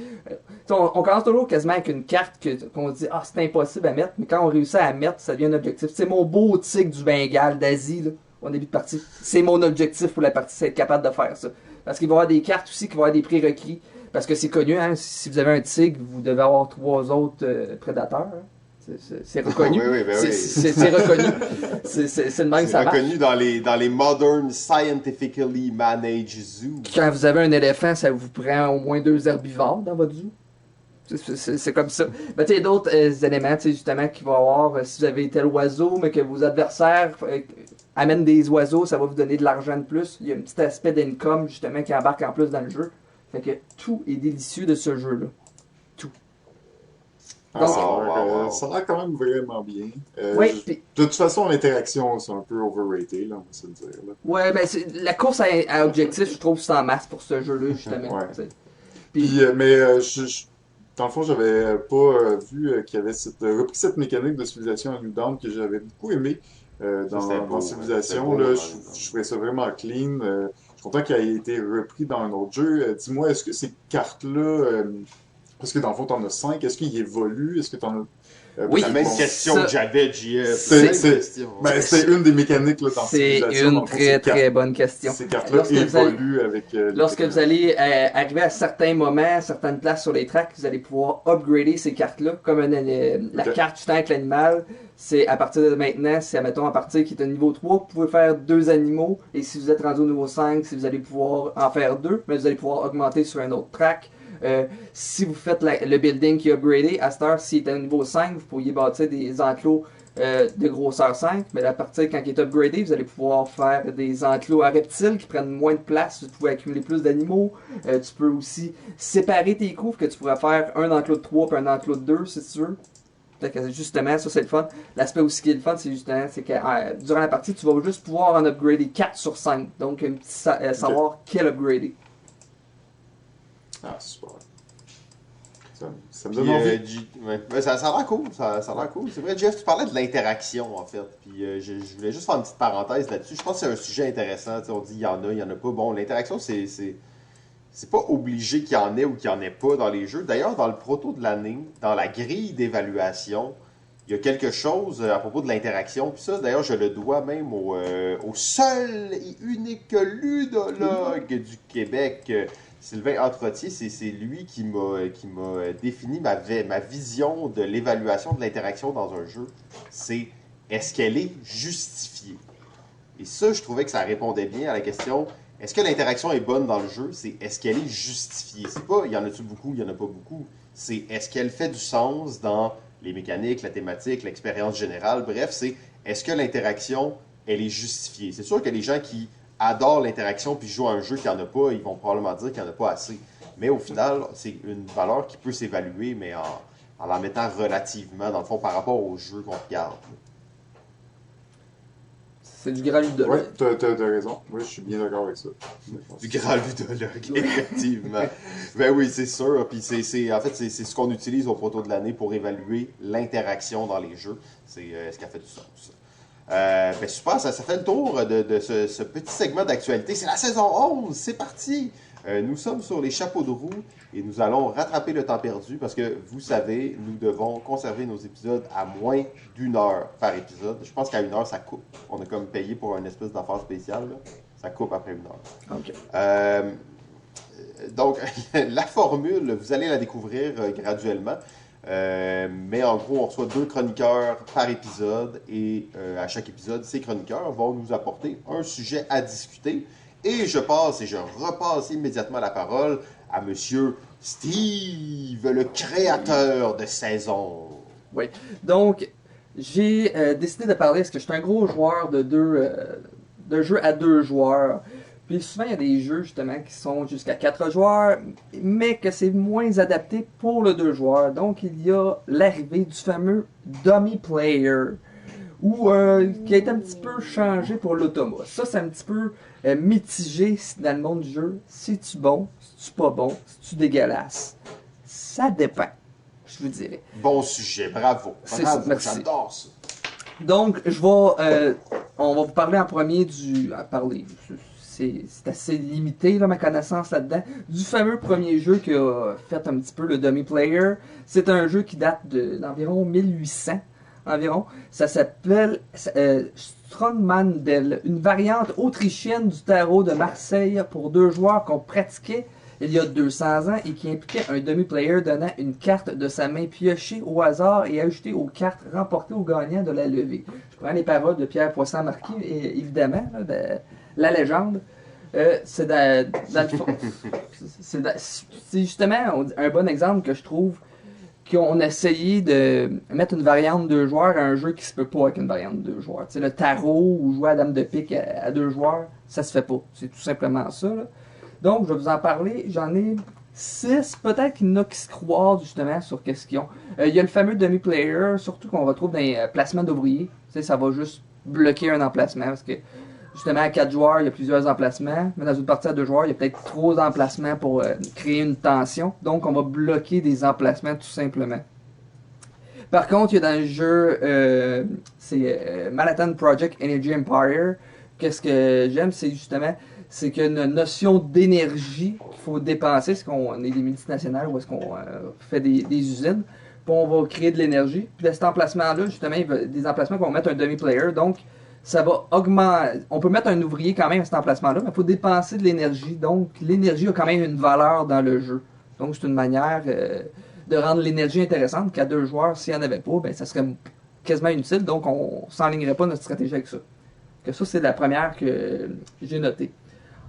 on commence toujours quasiment avec une carte qu'on dit « Ah, c'est impossible à mettre », mais quand on réussit à mettre, ça devient un objectif. C'est mon beau tigre du Bengale, d'Asie, là, au début de partie. C'est mon objectif pour la partie, c'est être capable de faire ça. Parce qu'il va y avoir des cartes aussi qui vont avoir des prérequis, parce que c'est connu, hein, si vous avez un tigre, vous devez avoir 3 autres prédateurs, hein. C'est reconnu. Oui, ben oui. C'est reconnu. C'est le même, ça marche. C'est reconnu dans les Modern Scientifically Managed Zoos. Quand vous avez un éléphant, ça vous prend au moins 2 herbivores dans votre zoo. C'est comme ça. Ben, tu sais, d'autres éléments, tu sais, justement, qu'il va y avoir, si vous avez tel oiseau, mais que vos adversaires amènent des oiseaux, ça va vous donner de l'argent de plus. Il y a un petit aspect d'income, justement, qui embarque en plus dans le jeu. Fait que tout est délicieux de ce jeu-là. Tout. Donc, ça a l'air quand même vraiment bien. Oui, de toute façon, l'interaction, c'est un peu overrated, là, on va se le dire. Là. Ouais, ben la course à objectif, je trouve que c'est en masse pour ce jeu-là, justement. Ouais. Puis, dans le fond, j'avais pas vu qu'il y avait repris cette mécanique de civilisation à New Dawn que j'avais beaucoup aimé dans Civilisation. Là, je trouvais ça vraiment clean. Je suis content qu'il ait été repris dans un autre jeu. Dis-moi, est-ce que ces cartes-là... parce que dans le fond, t'en as 5. Est-ce qu'ils évoluent? Est-ce que t'en as... Oui, la même question que j'avais, JF. C'est une des mécaniques là, dans Civilisation. C'est une très très bonne question. Ces cartes-là évoluent avec... lorsque vous allez arriver à certains moments, à certaines places sur les tracks, vous allez pouvoir upgrader ces cartes-là. Comme la carte justement avec l'animal, c'est à partir de maintenant, c'est admettons à partir qui est au niveau 3, vous pouvez faire 2 animaux. Et si vous êtes rendu au niveau 5, si vous allez pouvoir en faire 2, mais vous allez pouvoir augmenter sur un autre track. Si vous faites le building qui est upgradé, à cette heure, s'il est au niveau 5, vous pourriez bâtir des enclos de grosseur 5, mais à partir quand il est upgradé, vous allez pouvoir faire des enclos à reptiles qui prennent moins de place, vous pouvez accumuler plus d'animaux. Tu peux aussi séparer tes couves, que tu pourrais faire un enclos de 3 et un enclos de 2 si tu veux. Fait que justement, ça c'est le fun. L'aspect aussi qui est le fun, c'est justement c'est que durant la partie, tu vas juste pouvoir en upgrader 4 sur 5. Donc, un petit savoir quel upgrader. Ah, super. Ça me donne envie. Ouais, ça a l'air cool. Ça a l'air cool. C'est vrai, Jeff, tu parlais de l'interaction, en fait. Puis je voulais juste faire une petite parenthèse là-dessus. Je pense que c'est un sujet intéressant. Tu sais, on dit il y en a pas. Bon, l'interaction, c'est pas obligé qu'il y en ait ou qu'il y en ait pas dans les jeux. D'ailleurs, dans le proto de l'année, dans la grille d'évaluation, il y a quelque chose à propos de l'interaction. Puis ça, d'ailleurs, je le dois même au seul et unique ludologue du Québec, Sylvain Entretier. C'est lui qui m'a défini ma vision de l'évaluation de l'interaction dans un jeu. C'est est-ce qu'elle est justifiée? Et ça, je trouvais que ça répondait bien à la question est-ce que l'interaction est bonne dans le jeu? C'est est-ce qu'elle est justifiée? C'est pas y en a-tu beaucoup, il y en a pas beaucoup. C'est est-ce qu'elle fait du sens dans les mécaniques, la thématique, l'expérience générale. Bref, c'est est-ce que l'interaction, elle est justifiée? C'est sûr que les gens qui adorent l'interaction puis jouent à un jeu qu'il n'y en a pas, ils vont probablement dire qu'il n'y en a pas assez. Mais au final, c'est une valeur qui peut s'évaluer, mais en la mettant relativement, dans le fond, par rapport au jeu qu'on regarde. C'est du grand ludologue. Ouais, t'as raison. Moi, je suis bien d'accord avec ça. Du grand ludologue, effectivement. Ben oui, c'est sûr. Puis en fait, c'est ce qu'on utilise au proto de l'année pour évaluer l'interaction dans les jeux. C'est est-ce qu'elle fait du sens. Ben super, ça fait le tour de ce petit segment d'actualité. C'est la saison 11, c'est parti! Nous sommes sur les chapeaux de roue et nous allons rattraper le temps perdu parce que, vous savez, nous devons conserver nos épisodes à moins d'1 heure par épisode. Je pense qu'à 1 heure, ça coupe. On a comme payé pour une espèce d'affaire spéciale. Là. Ça coupe après 1 heure. OK. Donc, la formule, vous allez la découvrir graduellement. Mais en gros, on reçoit 2 chroniqueurs par épisode et à chaque épisode, ces chroniqueurs vont nous apporter un sujet à discuter. Et je repasse immédiatement la parole à Monsieur Steve, le créateur de saison. Oui. Donc, j'ai décidé de parler parce que je suis un gros joueur de jeux à 2 joueurs. Puis souvent, il y a des jeux justement qui sont jusqu'à 4 joueurs, mais que c'est moins adapté pour le 2 joueurs. Donc, il y a l'arrivée du fameux Dummy Player, qui a été un petit peu changé pour l'automa. Ça, c'est un petit peu mitigé dans le monde du jeu. C'est-tu bon? C'est-tu pas bon? C'est-tu dégueulasse? Ça dépend, je vous dirais. Bon sujet, bravo. Bravo, j'adore ça. Donc, on va vous parler en premier c'est assez limité, là, ma connaissance là-dedans. Du fameux premier jeu qui a fait un petit peu le Dummy Player. C'est un jeu qui date d'environ 1800. Environ. Ça s'appelle Strongmandel, une variante autrichienne du tarot de Marseille pour 2 joueurs qu'on pratiquait il y a 200 ans et qui impliquait un demi-player donnant une carte de sa main piochée au hasard et ajoutée aux cartes remportées au gagnant de la levée. Je prends les paroles de Pierre Poisson-Marquis, évidemment, là, de la légende. C'est justement un bon exemple que je trouve qu'on a essayé de mettre une variante 2 joueurs à un jeu qui se peut pas avec une variante 2 joueurs. T'sais, le tarot ou jouer à dame de pique à 2 joueurs, ça se fait pas. C'est tout simplement ça. Là. Donc, je vais vous en parler. J'en ai 6. Peut-être qu'il y en a qui se croisent justement sur qu'est-ce qu'ils ont. Il y a le fameux demi-player, surtout qu'on retrouve dans les placements d'ouvriers. Ça va juste bloquer un emplacement parce que justement, à 4 joueurs, il y a plusieurs emplacements. Mais dans une partie à 2 joueurs, il y a peut-être trop d'emplacements pour créer une tension. Donc, on va bloquer des emplacements tout simplement. Par contre, il y a dans le jeu, c'est Manhattan Project Energy Empire. Qu'est-ce que j'aime, c'est justement, c'est qu'il y a une notion d'énergie qu'il faut dépenser. Est-ce qu'on est des multinationales ou est-ce qu'on fait des usines? Puis on va créer de l'énergie. Puis à cet emplacement-là, justement, il y a des emplacements qu'on va mettre un demi-player. Donc, ça va augmenter. On peut mettre un ouvrier quand même à cet emplacement-là, mais il faut dépenser de l'énergie. Donc, l'énergie a quand même une valeur dans le jeu. Donc, c'est une manière de rendre l'énergie intéressante qu'à 2 joueurs, s'il n'y en avait pas, ben, ça serait quasiment inutile. Donc, on ne s'enlignerait pas notre stratégie avec ça. Que ça, c'est la première que j'ai notée.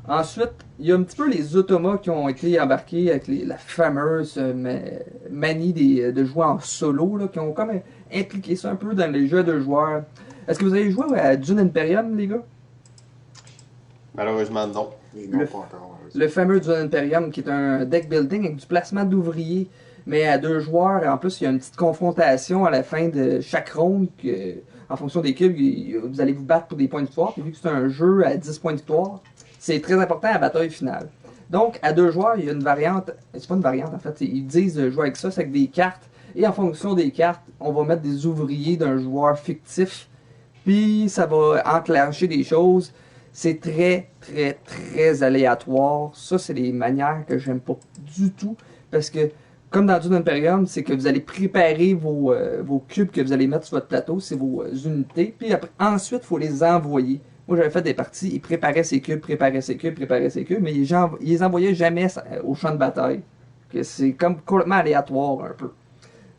Ensuite, il y a un petit peu les automas qui ont été embarqués avec la fameuse manie de jouer en solo, là, qui ont comme impliqué ça un peu dans les jeux de joueurs. Est-ce que vous avez joué à Dune Imperium, les gars? Malheureusement, non. Et non, pas encore. Le fameux Dune Imperium, qui est un deck building avec du placement d'ouvriers, mais à 2 joueurs. Et en plus, il y a une petite confrontation à la fin de chaque ronde. En fonction des cubes, vous allez vous battre pour des points de victoire. Puis vu que c'est un jeu à 10 points de victoire, c'est très important à la bataille finale. Donc, à 2 joueurs, il y a une variante. C'est pas une variante en fait. Ils disent de jouer avec ça, c'est avec des cartes. Et en fonction des cartes, on va mettre des ouvriers d'un joueur fictif. Puis ça va enclencher des choses. C'est très, très, très aléatoire. Ça, c'est des manières que j'aime pas du tout. Parce que, comme dans Dune Imperium, c'est que vous allez préparer vos cubes que vous allez mettre sur votre plateau, c'est vos unités. Puis après, ensuite, il faut les envoyer. Moi, j'avais fait des parties, ils préparaient ses cubes, mais ils les envoyaient jamais au champ de bataille. C'est comme complètement aléatoire un peu.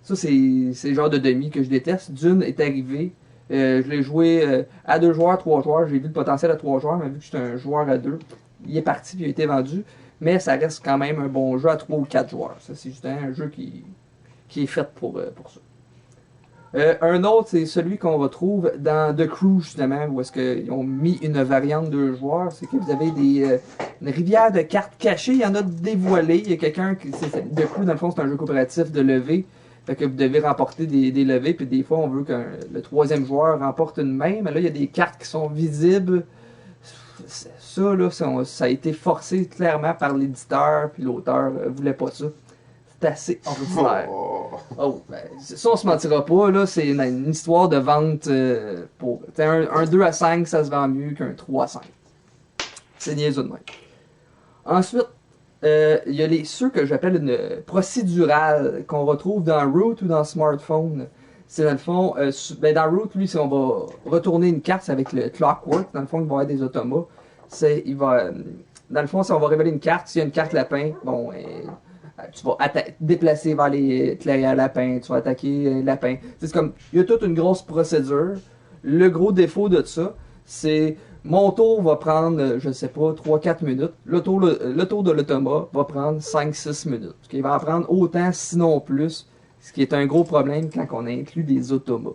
Ça, c'est le genre de demi que je déteste. Dune est arrivé. Je l'ai joué à 2 joueurs, 3 joueurs. J'ai vu le potentiel à 3 joueurs, mais vu que j'étais un joueur à 2, il est parti puis il a été vendu. Mais ça reste quand même un bon jeu à 3 ou 4 joueurs. Ça, c'est juste un jeu qui est fait pour ça. Un autre, c'est celui qu'on retrouve dans The Crew, justement, où est-ce qu'ils ont mis une variante de joueurs. C'est que vous avez une rivière de cartes cachées. Il y en a dévoilées. Il y a quelqu'un qui... The Crew, dans le fond, c'est un jeu coopératif de levée. Fait que vous devez remporter des levées, puis des fois, on veut que le 3e joueur remporte une main. Mais là, il y a des cartes qui sont visibles. Ça, là, ça a été forcé clairement par l'éditeur, puis l'auteur voulait pas ça. C'est assez ordinaire. Oh, ben, ça, on se mentira pas, là, c'est une histoire de vente pour... Un 2 à 5, ça se vend mieux qu'un 3 à 5. C'est niaiseux de même. Ensuite, il y a ceux que j'appelle une procédurale, qu'on retrouve dans Root ou dans Smartphone. C'est dans le fond, dans Root, lui, on va retourner une carte avec le Clockwork. Dans le fond, il va y avoir des automas. Dans le fond, si on va révéler une carte, s'il y a une carte lapin, bon, tu vas déplacer vers les clairières lapins, tu vas attaquer les lapins. C'est comme, il y a toute une grosse procédure. Le gros défaut de ça, c'est mon tour va prendre, je sais pas, 3-4 minutes. Le tour de l'automa va prendre 5-6 minutes. Il va en prendre autant, sinon plus, ce qui est un gros problème quand on inclut des automas.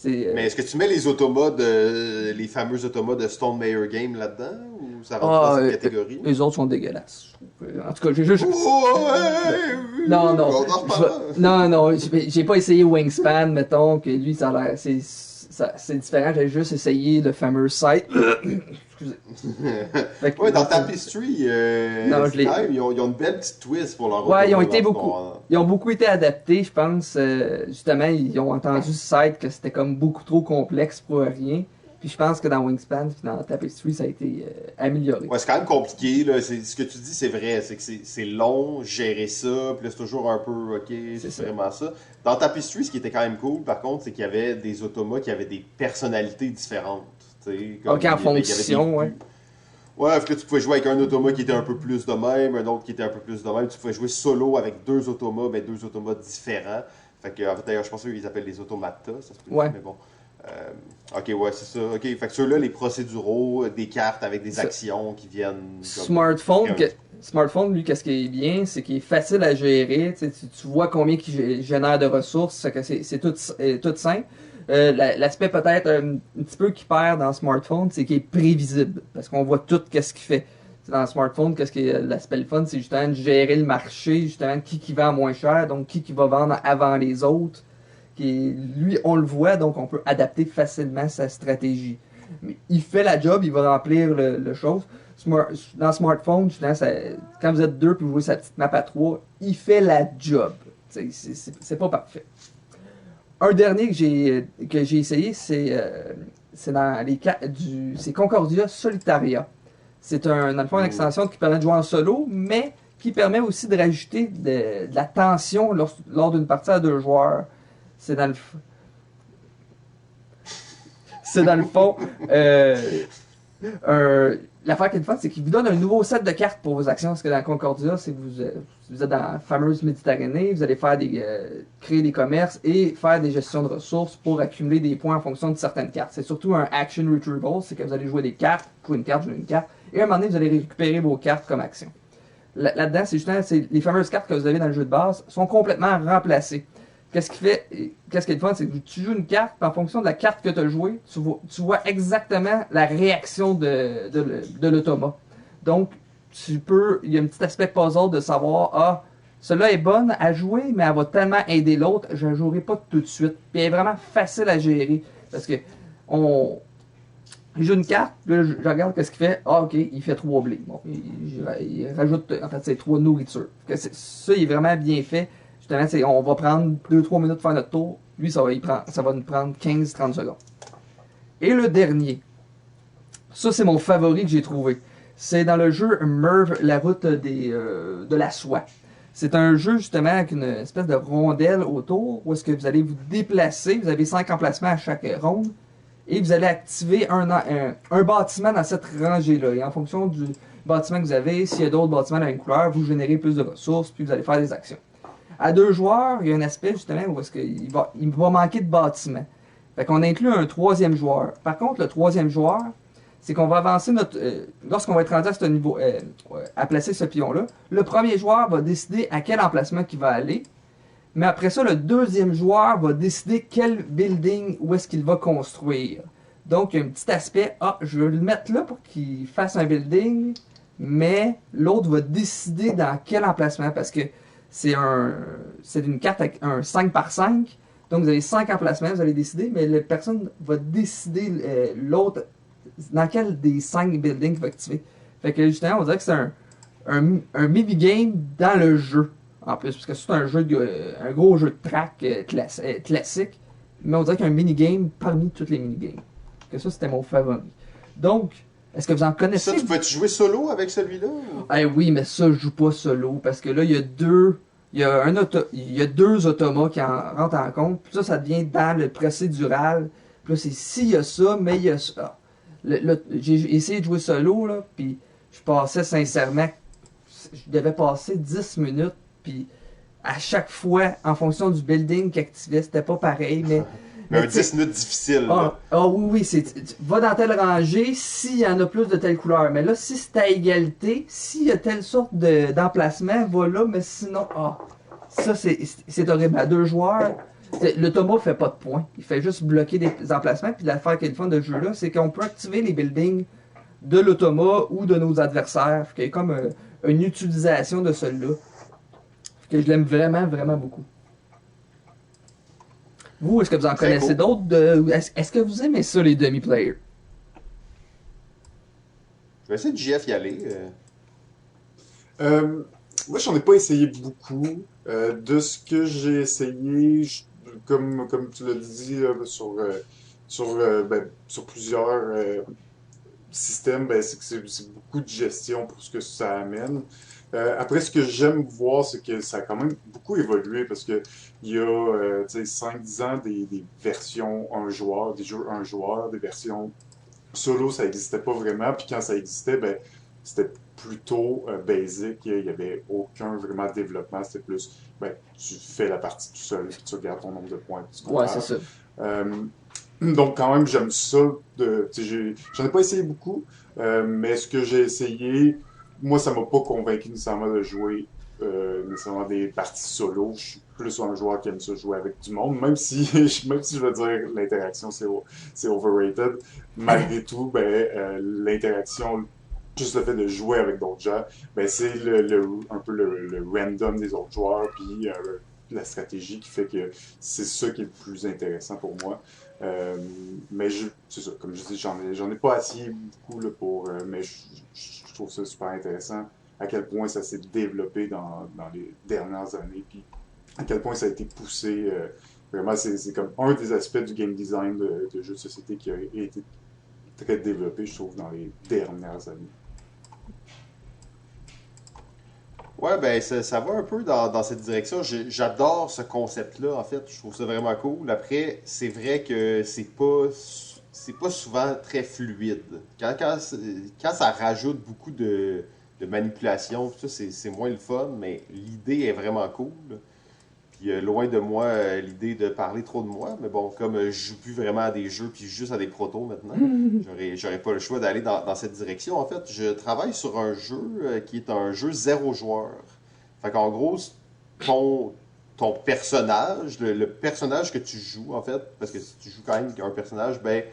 Mais est-ce que tu mets les fameux automas de Stone Mayer Game là-dedans, ou ça rentre dans cette catégorie? Les autres sont dégueulasses, je trouve. En tout cas, j'ai juste... Non, j'ai pas essayé Wingspan, mettons, que lui, ça a l'air... C'est différent, j'ai juste essayé le fameux site. Excusez. Ouais, dans Tapestry, ils ont une belle petite twist pour leur ouais, ils ont beaucoup été adaptés, je pense. Justement, ils ont entendu ce site que c'était comme beaucoup trop complexe pour rien. Puis je pense que dans Wingspan puis dans Tapestry, ça a été amélioré. Ouais, c'est quand même compliqué, là. Ce que tu dis, c'est vrai. C'est que c'est long, gérer ça. Puis là, c'est toujours un peu, OK, c'est vraiment ça. Dans Tapestry, ce qui était quand même cool, par contre, c'est qu'il y avait des automas qui avaient des personnalités différentes. OK, en fonction, ouais. Ouais, parce que tu pouvais jouer avec un automa qui était un peu plus de même, un autre qui était un peu plus de même. Tu pouvais jouer solo avec 2 automas, mais 2 automas différents. Fait que, en fait, d'ailleurs, je pense qu'ils appellent les automatas, ça se peut dire, mais bon. Ok, ouais, c'est ça. Ok, fait que ceux-là, les procéduraux, des cartes avec des actions qui viennent. Smartphone, lui, qu'est-ce qui est bien, c'est qu'il est facile à gérer. Tu vois combien il génère de ressources, que c'est tout simple. L'aspect peut-être un petit peu qui perd dans Smartphone, c'est qu'il est prévisible, parce qu'on voit tout qu'est-ce qu'il fait. Dans le smartphone, qu'est-ce que l'aspect le fun, c'est justement de gérer le marché, justement qui vend moins cher, donc qui va vendre avant les autres. Lui, on le voit, donc on peut adapter facilement sa stratégie. Mais il fait la job, il va remplir le chose. Dans Smartphone, justement, quand vous êtes 2 puis vous jouez sa petite map à 3, il fait la job. C'est pas parfait. Un dernier que j'ai essayé, c'est dans les cas c'est Concordia Solitaria. C'est dans le fond une extension qui permet de jouer en solo, mais qui permet aussi de rajouter de la tension lors d'une partie à 2 joueurs. C'est dans le fond l'affaire qui est fun, c'est qu'il vous donne un nouveau set de cartes pour vos actions. Parce que dans Concordia, c'est que vous êtes dans la fameuse Méditerranée, vous allez faire créer des commerces et faire des gestions de ressources pour accumuler des points en fonction de certaines cartes. C'est surtout un action retrieval, c'est que vous allez jouer des cartes, jouer une carte, Et à un moment donné, vous allez récupérer vos cartes comme action. Là-dedans, c'est justement les fameuses cartes que vous avez dans le jeu de base sont complètement remplacées. Qu'est-ce qui est le fun, c'est que tu joues une carte, puis en fonction de la carte que tu as jouée, tu vois exactement la réaction de l'automa. Donc, il y a un petit aspect puzzle de savoir, ah, celle-là est bonne à jouer, mais elle va tellement aider l'autre, je ne jouerai pas tout de suite. Puis elle est vraiment facile à gérer, parce que il joue une carte, puis là, je regarde qu'est-ce qu'il fait. Ah, ok, il fait 3 blés. Bon, il rajoute, en fait, c'est 3 nourritures. Ça, il est vraiment bien fait. Justement, on va prendre 2-3 minutes pour faire notre tour. Lui, ça va nous prendre 15-30 secondes. Et le dernier, ça, c'est mon favori que j'ai trouvé. C'est dans le jeu Merv, la route de la soie. C'est un jeu, justement, avec une espèce de rondelle autour, où est-ce que vous allez vous déplacer. Vous avez 5 emplacements à chaque ronde. Et vous allez activer un bâtiment dans cette rangée-là. Et en fonction du bâtiment que vous avez, s'il y a d'autres bâtiments dans une couleur, vous générez plus de ressources, puis vous allez faire des actions. À 2 joueurs, il y a un aspect justement où est-ce qu'il va manquer de bâtiments. Fait qu'on inclut un 3e joueur. Par contre, le 3e joueur, c'est qu'on va avancer lorsqu'on va être rendu à ce niveau, à placer ce pion-là, le premier joueur va décider à quel emplacement il va aller. Mais après ça, le 2e joueur va décider quel building, où est-ce qu'il va construire. Donc, il y a un petit aspect, je vais le mettre là pour qu'il fasse un building, mais l'autre va décider dans quel emplacement, parce que c'est une carte avec un 5x5, donc vous avez 5 emplacements, vous allez décider, mais la personne va décider l'autre dans quel des 5 buildings il va activer. Fait que justement, on dirait que c'est un mini-game dans le jeu. En plus, parce que c'est un gros jeu de track classique, mais on dirait qu'il y a un minigame parmi toutes les minigames. Que ça, c'était mon favori. Donc, est-ce que vous en connaissez? Ça, tu peux-tu jouer solo avec celui-là? Eh oui, mais ça, je joue pas solo, parce que là, il y a 2 automas qui rentrent en compte, puis ça devient dans le procédural. Puis là, c'est s'il y a ça, mais il y a ça. J'ai essayé de jouer solo, là, puis je passais sincèrement, je devais passer 10 minutes. Puis à chaque fois, en fonction du building qu'il activait, c'était pas pareil, mais un 10 minutes difficile. Oui, va dans telle rangée s'il y en a plus de telle couleur. Mais là, si c'est à égalité, s'il y a telle sorte d'emplacement, va là, mais sinon, ça c'est horrible. À 2 joueurs, l'automa fait pas de points. Il fait juste bloquer des emplacements. Puis l'affaire qui est le fun de ce jeu-là, c'est qu'on peut activer les buildings de l'automa ou de nos adversaires. Il y a comme une utilisation de celui-là. Que je l'aime vraiment, vraiment beaucoup. Vous, est-ce que vous en connaissez d'autres? Est-ce que vous aimez ça, les demi-players? Je vais essayer de JF y aller. Moi, j'en ai pas essayé beaucoup. De ce que j'ai essayé, comme tu l'as dit, sur plusieurs systèmes, c'est que c'est beaucoup de gestion pour ce que ça amène. Après, ce que j'aime voir, c'est que ça a quand même beaucoup évolué parce que il y a 5-10 ans des versions un joueur, des jeux un joueur, des versions solo, ça n'existait pas vraiment. Puis quand ça existait, c'était plutôt basic. Il n'y avait aucun vraiment développement. C'était plus, tu fais la partie tout seul, puis tu regardes ton nombre de points. Ouais, c'est ça. Donc, quand même, j'aime ça. J'en ai pas essayé beaucoup, mais ce que j'ai essayé, moi, ça m'a pas convaincu nécessairement de jouer nécessairement des parties solo. Je suis plus un joueur qui aime ça jouer avec du monde, même si je veux dire l'interaction, c'est overrated. Malgré tout, l'interaction, juste le fait de jouer avec d'autres gens, c'est un peu le random des autres joueurs, puis la stratégie qui fait que c'est ça qui est le plus intéressant pour moi. Mais c'est ça, comme je dis, j'en ai pas assez beaucoup là, mais je trouve ça super intéressant à quel point ça s'est développé dans les dernières années, puis à quel point ça a été poussé. Vraiment, c'est comme un des aspects du game design de jeux de société qui a été très développé, je trouve, dans les dernières années. Ouais, ça va un peu dans cette direction. J'adore ce concept-là, en fait. Je trouve ça vraiment cool. Après, c'est vrai que c'est pas souvent très fluide. Quand ça rajoute beaucoup de manipulation, c'est moins le fun, mais l'idée est vraiment cool. Puis loin de moi l'idée de parler trop de moi, mais bon, comme je joue plus vraiment à des jeux puis juste à des protos maintenant, j'aurais pas le choix d'aller dans cette direction. En fait, je travaille sur un jeu qui est un jeu 0 joueur. Fait qu'en gros, ton, ton personnage, le personnage que tu joues, en fait, parce que si tu joues quand même un personnage, ben,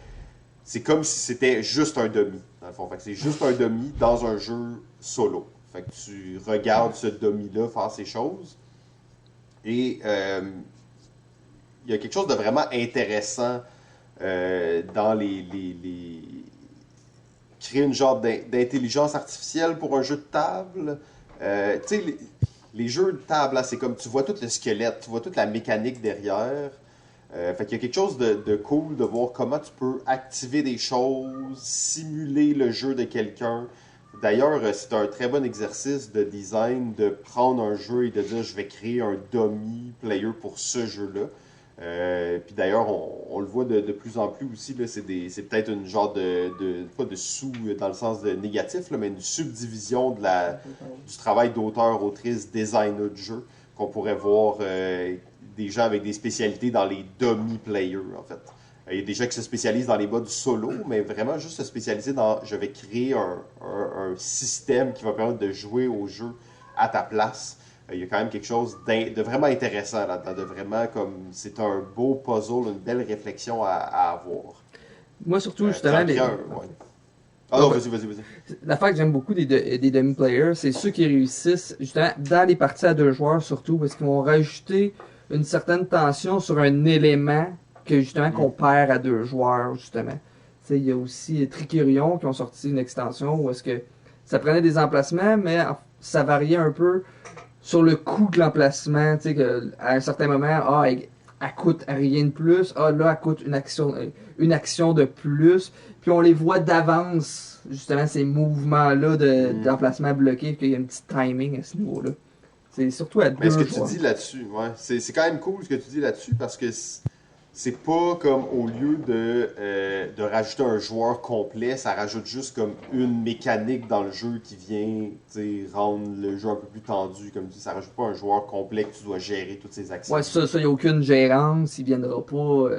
c'est comme si c'était juste un demi, dans le fond. Fait que c'est juste un demi dans un jeu solo. Fait que tu regardes ce demi-là faire ses choses. Et il y a quelque chose de vraiment intéressant dans créer une genre d'intelligence artificielle pour un jeu de table. Tu sais, les jeux de table, là, c'est comme tu vois tout le squelette, tu vois toute la mécanique derrière. Fait qu'il y a quelque chose de cool de voir comment tu peux activer des choses, simuler le jeu de quelqu'un. D'ailleurs, c'est un très bon exercice de design de prendre un jeu et de dire je vais créer un dummy player pour ce jeu-là. Puis d'ailleurs, on le voit de plus en plus aussi, là, c'est peut-être une genre pas de sous dans le sens de négatif, là, mais une subdivision du travail d'auteur, autrice, designer de jeu, qu'on pourrait voir des gens avec des spécialités dans les dummy-players, en fait. Il y a des gens qui se spécialisent dans les modes solo, mais vraiment juste se spécialiser dans je vais créer un système qui va permettre de jouer au jeu à ta place. Il y a quand même quelque chose de vraiment intéressant là-dedans, de vraiment comme c'est un beau puzzle, une belle réflexion à avoir. Moi, surtout, justement, Ouais. Ah non, vas-y. l'affaire que j'aime beaucoup des demi-players, c'est ceux qui réussissent, justement, dans les parties à 2 joueurs, surtout, parce qu'ils vont rajouter une certaine tension sur un élément que, justement, qu'on perd à 2 joueurs, justement. Tu sais, il y a aussi Tricurion qui ont sorti une extension où est-ce que ça prenait des emplacements, mais ça variait un peu sur le coût de l'emplacement, tu sais, à un certain moment, elle coûte rien de plus, là, elle coûte une action de plus, puis on les voit d'avance, justement, ces mouvements-là d'emplacement bloqué, puis qu'il y a un petit timing à ce niveau-là. C'est surtout à 2 Mais ce que joueurs. tu dis là-dessus, ouais, c'est quand même cool ce que tu dis là-dessus parce que c'est pas comme au lieu de rajouter un joueur complet, ça rajoute juste comme une mécanique dans le jeu qui vient rendre le jeu un peu plus tendu. Comme tu dis, ça rajoute pas un joueur complet que tu dois gérer toutes ses actions. Ouais, ça, il n'y a aucune gérance, il viendra pas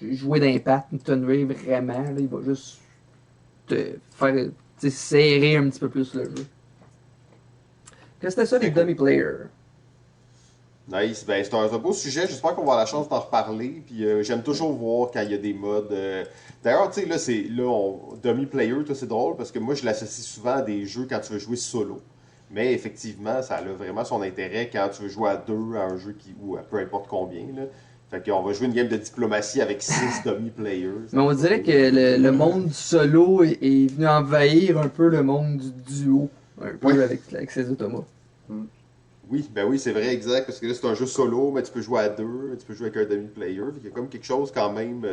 jouer d'impact, une tonnerie vraiment, là, il va juste te faire serrer un petit peu plus le jeu. Qu'est-ce que c'était ça, les demi-players? Nice. Ben, c'est un beau sujet. J'espère qu'on va avoir la chance d'en reparler. Puis j'aime toujours voir quand il y a des modes. D'ailleurs, tu sais, demi-player, c'est drôle parce que moi, je l'associe souvent à des jeux quand tu veux jouer solo. Mais effectivement, ça a vraiment son intérêt quand tu veux jouer à 2 à un jeu ou à peu importe combien. Là. Fait qu'on va jouer une game de diplomatie avec 6 demi-players. Mais on dirait que le monde du solo est venu envahir un peu le monde du duo. Un peu avec ses automates. Oui, ben oui, c'est vrai, exact, parce que là, c'est un jeu solo, mais tu peux jouer à 2, tu peux jouer avec un demi-player. Il y a comme quelque chose quand même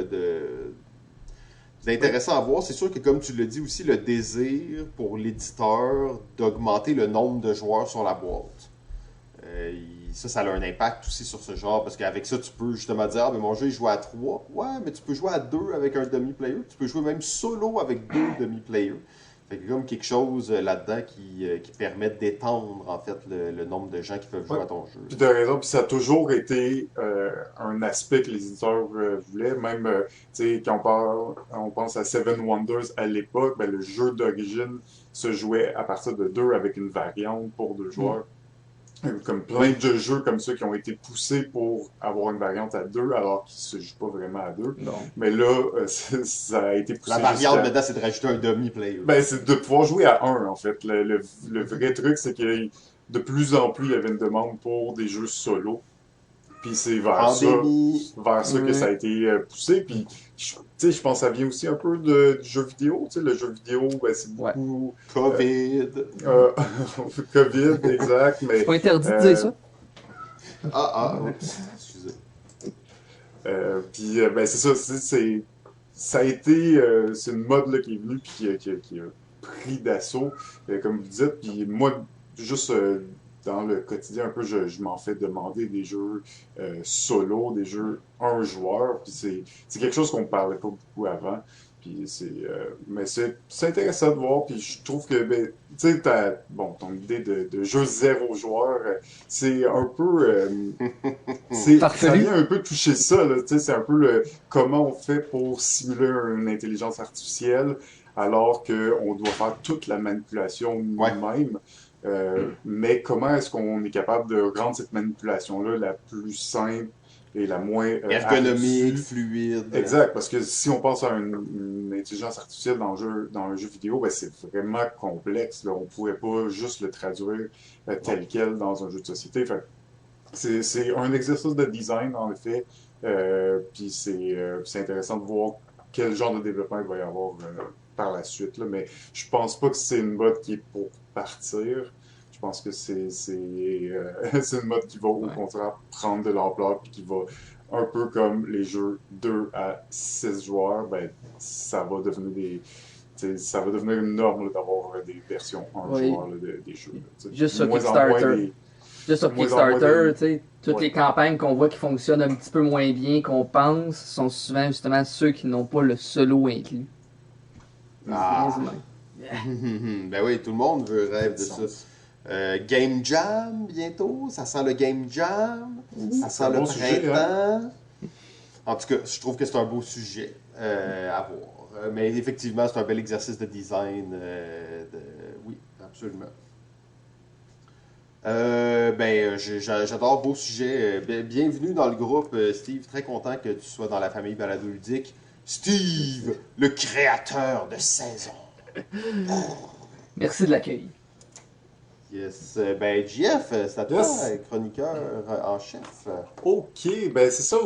d'intéressant à voir. C'est sûr que, comme tu l'as dit aussi, le désir pour l'éditeur d'augmenter le nombre de joueurs sur la boîte. Ça a un impact aussi sur ce genre, parce qu'avec ça, tu peux justement dire, mais mon jeu, il joue à 3. Ouais, mais tu peux jouer à 2 avec un demi-player. Tu peux jouer même solo avec 2 demi-players. Fait qu'il y a comme quelque chose là-dedans qui permet d'étendre, en fait, le nombre de gens qui peuvent jouer à ton jeu. Puis t'as raison, puis ça a toujours été un aspect que les éditeurs voulaient. Même, tu sais, quand on pense à Seven Wonders à l'époque, ben, le jeu d'origine se jouait à partir de 2 avec une variante pour 2 joueurs. Comme plein de jeux comme ça qui ont été poussés pour avoir une variante à 2 alors qu'ils ne se jouent pas vraiment à 2. Non. Mais là, ça a été poussé. La variante maintenant, c'est de rajouter un demi-player. Ben, c'est de pouvoir jouer à 1 en fait. Le vrai truc, c'est que de plus en plus, il y avait une demande pour des jeux solo. Puis c'est vers ça que ça a été poussé. Puis, tu sais, je pense que ça vient aussi un peu du jeu vidéo. Tu sais, le jeu vidéo, ben, c'est beaucoup... COVID. COVID, exact. Mais, c'est pas interdit de dire ça. Excusez. Puis, ben, c'est ça. Ça a été... c'est une mode là, qui est venue puis qui a pris d'assaut, comme vous dites. Puis moi, juste... dans le quotidien, un peu, je m'en fais demander des jeux solo, des jeux un joueur, puis c'est quelque chose qu'on ne parlait pas beaucoup avant. Puis mais c'est intéressant de voir, puis je trouve que, ben, tu sais, ton idée de jeu zéro joueur, c'est un peu, ça Farfelu. vient un peu toucher ça, là, tu sais, c'est un peu comment on fait pour simuler une intelligence artificielle, alors qu'on doit faire toute la manipulation Ouais. nous-mêmes. Mais comment est-ce qu'on est capable de rendre cette manipulation-là la plus simple et la moins Ergonomique, ardue? fluide. Exact, parce que si on pense à une intelligence artificielle dans un jeu vidéo, ben c'est vraiment complexe, là. On ne pourrait pas juste le traduire tel quel dans un jeu de société. Fait, c'est un exercice de design, en effet. Puis c'est intéressant de voir quel genre de développement il va y avoir par la suite, là. Mais je pense pas que c'est une mode qui est pour partir. Je pense que c'est une mode qui va au Ouais. contraire prendre de l'ampleur puis qui va un peu comme les jeux 2 à 6 joueurs, ben ça va devenir ça va devenir une norme là, d'avoir des versions 1 Oui. joueur là, des jeux. Là, Juste de sur moins en moins Kickstarter. Juste sur de moins en moins Kickstarter, des- tu sais, toutes Ouais. les campagnes qu'on voit qui fonctionnent un petit peu moins bien qu'on pense sont souvent justement ceux qui n'ont pas le solo inclus. Ah. C'est bien humain. Ben oui, tout le monde rêve de du ça. sens. Game Jam bientôt, ça sent le Game Jam, ça C'est un sent le bon sujet, hein? printemps. En tout cas, je trouve que c'est un beau sujet à voir. Mais effectivement, c'est un bel exercice de design. Oui, absolument. J'adore beau sujet. Bienvenue dans le groupe, Steve. Très content que tu sois dans la famille Balado Ludique. Steve, le créateur de saison. Merci de l'accueil. Yes. JF, c'est à toi, Yes. chroniqueur en chef. Ok, ben c'est ça.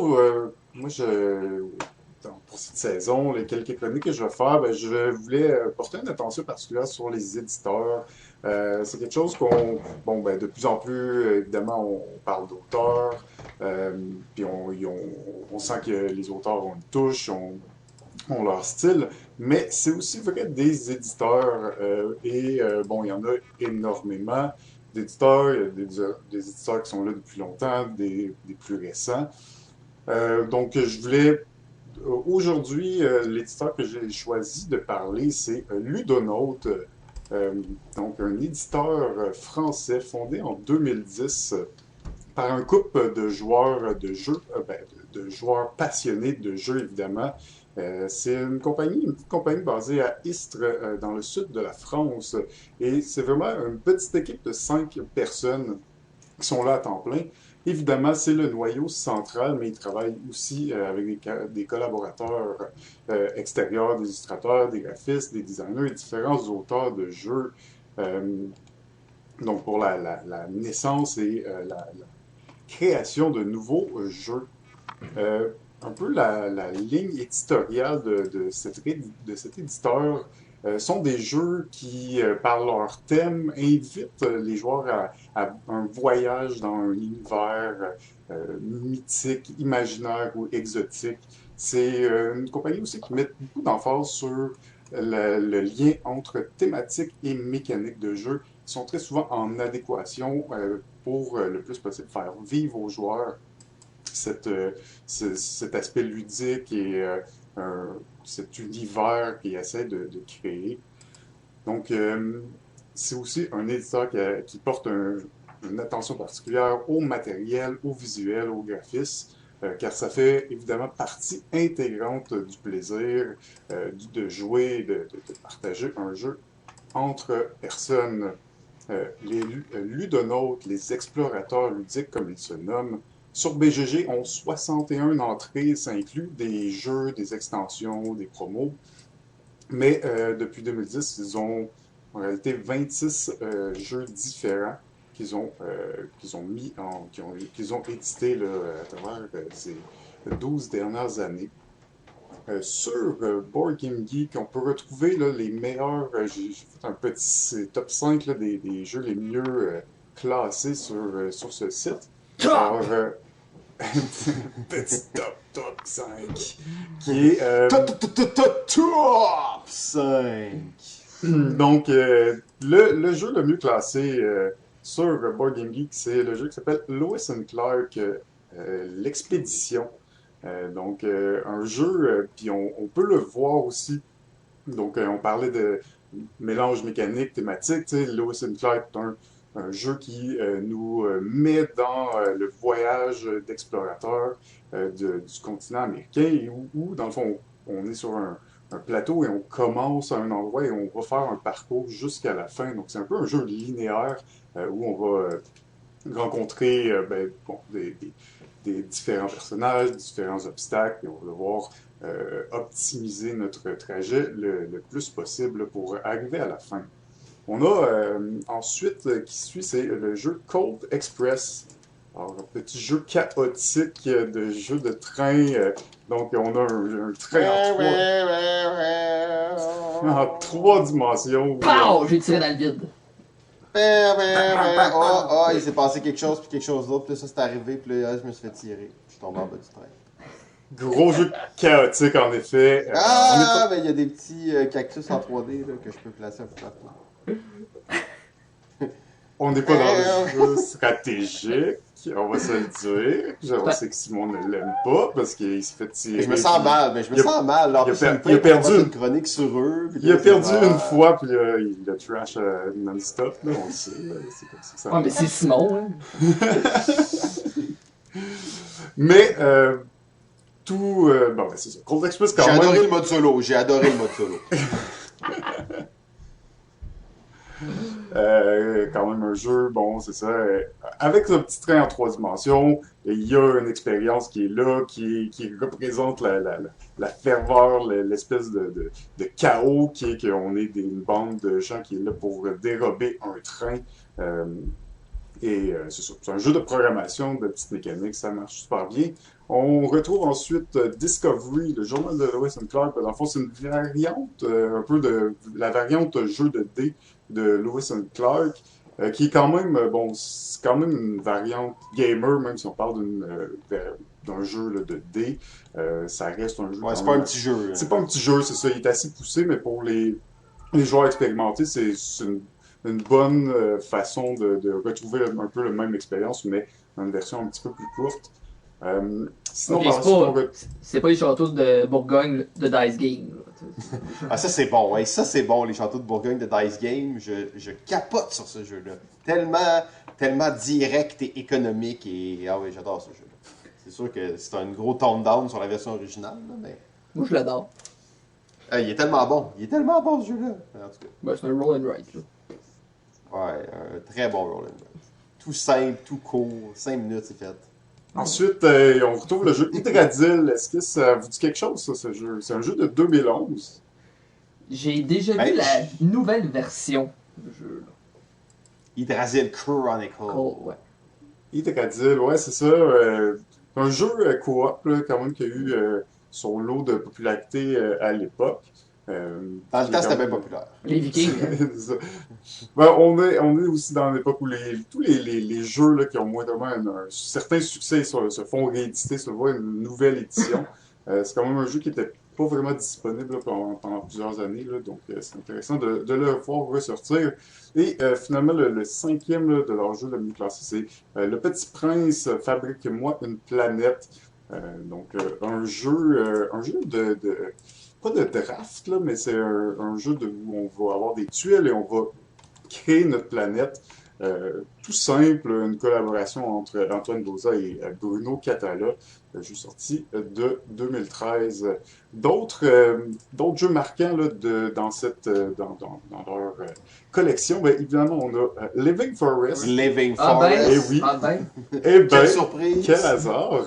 Moi, pour cette saison, les quelques chroniques que je vais faire, ben, je voulais porter une attention particulière sur les éditeurs. C'est quelque chose bon, ben, de plus en plus, évidemment, on parle d'auteurs, puis on sent que les auteurs ont une touche, ont leur style, mais c'est aussi vrai des éditeurs, bon, il y en a énormément d'éditeurs, il y a des éditeurs qui sont là depuis longtemps, des plus récents. Donc, je voulais. Aujourd'hui, l'éditeur que j'ai choisi de parler, c'est Ludonote, euh, donc un éditeur français fondé en 2010 par un couple de joueurs de jeux, de joueurs passionnés de jeux, évidemment. C'est une petite compagnie basée à Istres, dans le sud de la France. Et c'est vraiment une petite équipe de 5 personnes qui sont là à temps plein. Évidemment, c'est le noyau central, mais ils travaillent aussi avec des collaborateurs extérieurs, des illustrateurs, des graphistes, des designers et différents auteurs de jeux. Euh, donc, pour la naissance et la création de nouveaux jeux. Un peu la ligne éditoriale de cet éditeur sont des jeux qui, par leur thème, invitent les joueurs à un voyage dans un univers mythique, imaginaire ou exotique. C'est une compagnie aussi qui met beaucoup d'emphase sur le lien entre thématique et mécanique de jeu. Ils sont très souvent en adéquation pour le plus possible faire vivre aux joueurs cet aspect ludique et cet univers qu'ils essaie de créer. Donc, c'est aussi un éditeur qui porte une attention particulière au matériel, au visuel, au graphisme, car ça fait évidemment partie intégrante du plaisir de jouer, de partager un jeu entre personnes. Les ludonautes, les explorateurs ludiques, comme ils se nomment, sur BGG, ont 61 entrées, ça inclut des jeux, des extensions, des promos. Mais depuis 2010, ils ont en réalité 26 jeux différents qu'ils ont édités là, à travers ces 12 dernières années. Sur Board Game Geek, on peut retrouver là, les meilleurs. J'ai fait un petit top 5 là, des jeux les mieux classés sur ce site. Alors, petit top 5 qui est. Top 5! Donc, le jeu le mieux classé sur Board Game Geek, c'est le jeu qui s'appelle Lewis and Clark, l'Expédition. Donc, un jeu, puis on peut le voir aussi Donc, on parlait de mélange mécanique, thématique. Tu sais, Lewis and Clark est un jeu qui nous met dans le voyage d'explorateur du continent américain et où, dans le fond, on est sur un plateau et on commence à un endroit et on va faire un parcours jusqu'à la fin. Donc, c'est un peu un jeu linéaire où on va rencontrer des différents personnages, différents obstacles, et on va devoir optimiser notre trajet le plus possible pour arriver à la fin. On a ensuite qui suit, c'est le jeu Cold Express. Alors, un petit jeu chaotique de jeu de train. Donc, on a un train en trois dimensions. Pow! J'ai tiré dans le vide. Il s'est passé quelque chose, puis quelque chose d'autre, puis là, ça c'est arrivé, puis là, je me suis fait tirer. Je suis tombé en bas du train. Gros jeu chaotique, en effet. Mais il y a des petits cactus en 3D là, que je peux placer un peu partout. On n'est pas dans le jeu stratégique, on va se le dire. Je sais que Simon ne l'aime pas parce qu'il se fait tirer. Je me sens mal, mais je me sens mal. Alors, il a perdu une chronique sur eux. Il a perdu une fois, puis il a trash non-stop, là, on le sait. C'est comme ça que ça Ouais, mais c'est Simon, hein. Mais, bon, c'est ça. Cold Express, quand même. J'ai adoré le mode solo. Quand même un jeu, bon, c'est ça. Avec le petit train en trois dimensions, il y a une expérience qui est là, qui représente la ferveur, l'espèce de chaos qui est qu'on est une bande de gens qui est là pour dérober un train. C'est ça. C'est un jeu de programmation, de petites mécaniques, ça marche super bien. On retrouve ensuite Discovery, le journal de Lewis and Clark. Dans le fond, c'est une variante, un peu de la variante jeu de dés de Lewis and Clark, qui est quand même, c'est quand même une variante gamer, même si on parle d'un jeu là, de dés. Ça reste un jeu. Ouais, c'est pas un petit jeu. C'est pas un petit jeu, c'est ça. Il est assez poussé, mais pour les joueurs expérimentés, c'est une bonne façon de retrouver un peu la même expérience, mais dans une version un petit peu plus courte. Sinon, okay, c'est pas les châteaux de Bourgogne de Dice Game. Ah, ça c'est bon, ouais. Ça c'est bon, les châteaux de Bourgogne de Dice Game. Je capote sur ce jeu-là. Tellement direct et économique. Ah oui, j'adore ce jeu-là. C'est sûr que c'est un gros tone down sur la version originale, là, mais. Moi je l'adore. Il est tellement bon. Il est tellement bon ce jeu-là. En tout cas. Ben, c'est un roll and write, là. Ouais, un très bon roll and write. Tout simple, tout court. 5 minutes, c'est fait. Ensuite, on retrouve le jeu Hydradill. Est-ce que ça vous dit quelque chose, ça, ce jeu? C'est un jeu de 2011. J'ai déjà vu la nouvelle version du jeu. Hydradill Chronicle. Ouais. Hydradill, ouais, c'est ça. Un jeu coop, là, quand même, qui a eu son lot de popularité à l'époque. Dans le temps, c'était bien populaire. Les Vikings. On est aussi dans l'époque où tous les jeux là, qui ont moins ou moins un certain succès se font rééditer, se voit une nouvelle édition. C'est quand même un jeu qui n'était pas vraiment disponible là, pendant plusieurs années, là, donc c'est intéressant de le voir ressortir. Et finalement, le cinquième là, de leur jeu, le mieux classé, c'est Le Petit Prince fabrique-moi une planète. Donc un jeu de pas de draft, là, mais c'est un jeu où on va avoir des tuiles et on va créer notre planète. Tout simple, une collaboration entre Antoine Boza et Bruno Catala, jeu sorti de 2013. D'autres jeux marquants là, dans leur collection, évidemment, on a Living Forest. Living Forest. Eh oui. Quelle surprise. Quel hasard.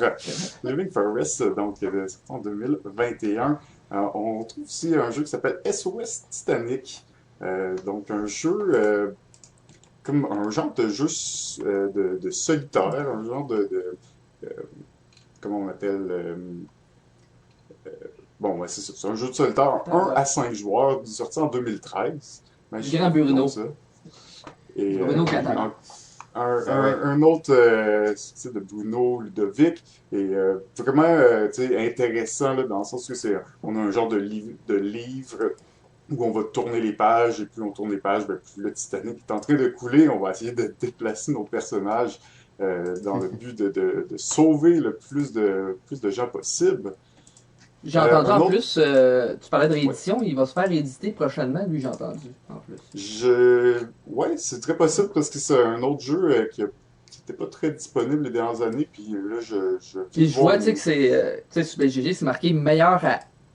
Living Forest, donc, sorti en 2021. On trouve aussi un jeu qui s'appelle SOS Titanic. Donc, un jeu comme un genre de jeu de solitaire, un genre comment on appelle c'est ça, c'est un jeu de solitaire 1 à 5 joueurs, sorti en 2013. Grand Bruno. Et Bruno Catala. Un autre succès de Bruno Ludovic et vraiment intéressant là, dans le sens que on a un genre de livre où on va tourner les pages et plus on tourne les pages, plus le Titanic est en train de couler. On va essayer de déplacer nos personnages dans le but de sauver le plus de gens possible. J'ai entendu un en autre- plus, tu parlais de réédition, il va se faire rééditer prochainement, lui j'ai entendu en plus. Ouais, c'est très possible parce que c'est un autre jeu qui était pas très disponible les dernières années, puis là, je viens Puis de je vois, voir tu sais, que c'est, tu sais, sur BGG, c'est marqué meilleur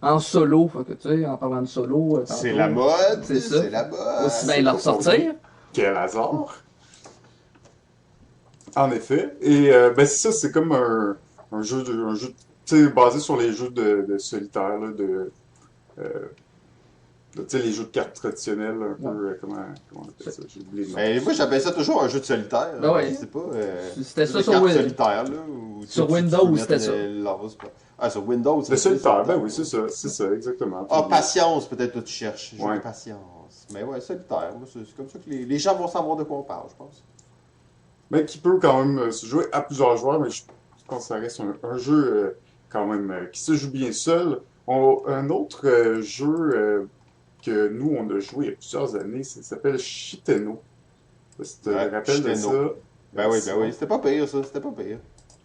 en solo. Fait que, tu sais, en parlant de solo, C'est tantôt, la mode, c'est ça. c'est la mode. Aussi bien c'est le pas son ressortir. Quel hasard! En effet. Et ben c'est ça, c'est comme un jeu tu sais, basé sur les jeux de solitaire, là, euh, tu sais, les jeux de cartes traditionnels, un peu, Ouais. comment on appelle ça? J'ai oublié le nom. Mais moi, j'appelle ça toujours un jeu de solitaire. Ben ouais. C'est pas. C'était jeu ça de sur cartes Win. solitaire, là. Où Sur tu Windows, peux c'était mettre ça. Ah, sur Windows, Le solitaire, ben solitaire. oui, c'est ça, exactement. Ah, Puis, patience, peut-être que tu cherches. Jeu Ouais. de patience. Mais ouais, solitaire. Moi, c'est comme ça que les gens vont savoir de quoi on parle, je pense. mais qui peut quand même se jouer à plusieurs joueurs, mais je pense que ça reste un jeu quand même qui se joue bien seul. Un autre jeu que nous, on a joué il y a plusieurs années, ça s'appelle Shiteno. Je sais pas si tu te rappelles de Shiteno. ça. Ben oui. C'était pas pire, ça. C'était pas pire.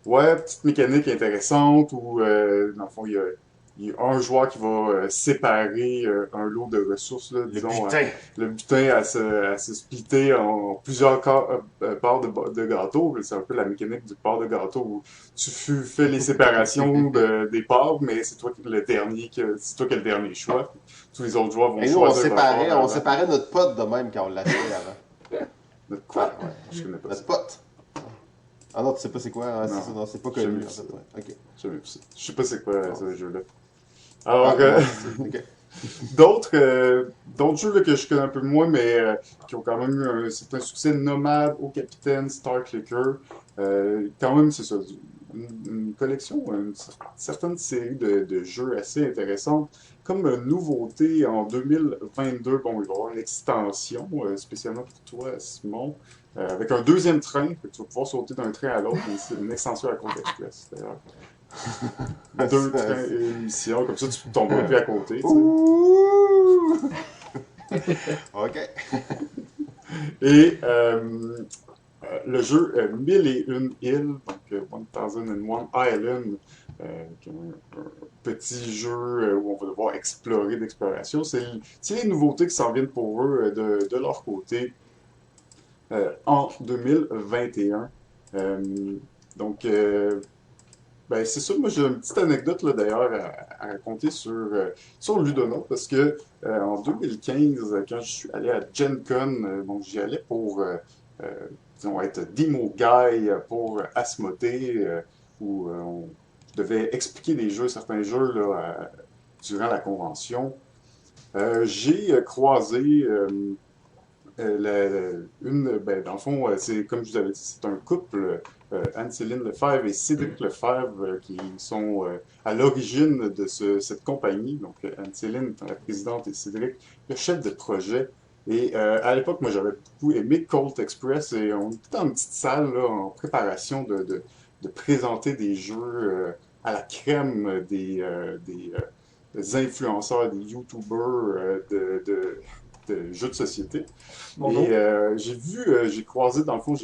Ouais, petite mécanique intéressante où, dans le fond, il y a un joueur qui va séparer un lot de ressources, là, Le disons, butin. le butin à se splitter en plusieurs parts de gâteau. C'est un peu la mécanique du part de gâteau où fais les séparations des parts, mais c'est toi qui as le dernier choix. Tous les autres joueurs vont Et nous, choisir leur part on avant. séparait notre pote de même quand on l'achetait avant. Notre quoi? Ouais. Je connais pas Notre ça. pote. Ah non, tu sais pas c'est quoi? Hein? Non. C'est ça, non, c'est pas Jamais connu, vu en fait. ça. Ouais. Ok. Je sais pas c'est quoi ce jeu-là. Alors, Ah, ouais, ok. d'autres jeux là, que je connais un peu moins, mais qui ont quand même eu un certain succès, Nomad, Au Capitaine, Star Clicker. Quand même, c'est ça, une collection, une certaine série de jeux assez intéressantes. Comme nouveauté en 2022, bon, il va y avoir une extension spécialement pour toi, Simon, avec un deuxième train. Fait que tu vas pouvoir sauter d'un train à l'autre, mais c'est une extension à Compte Express, d'ailleurs. Deux trains et une mission, comme ça tu tomberas plus à côté. Tu sais. Ouh! Ok. Et le jeu 1001 îles, donc 1001 Island, qui est un petit jeu où on va devoir explorer d'exploration. C'est les nouveautés qui s'en viennent pour eux de leur côté en 2021. Donc, ben, c'est sûr, moi j'ai une petite anecdote là, d'ailleurs à raconter sur Ludona parce que en 2015, quand je suis allé à Gen Con, donc j'y allais pour disons, être demo guy pour Asmodée, où je devais expliquer certains jeux là, durant la convention. J'ai croisé dans le fond, c'est comme je vous avais dit, c'est un couple, Anne-Céline Lefebvre et Cédric Lefebvre, qui sont à l'origine de cette compagnie. Donc, Anne-Céline étant la présidente et Cédric, le chef de projet. Et à l'époque, moi, j'avais beaucoup aimé Colt Express et on était dans une petite salle là, en préparation de présenter des jeux à la crème des influenceurs, des YouTubers de jeux de société. Bonjour. Et j'ai croisé, dans le fond,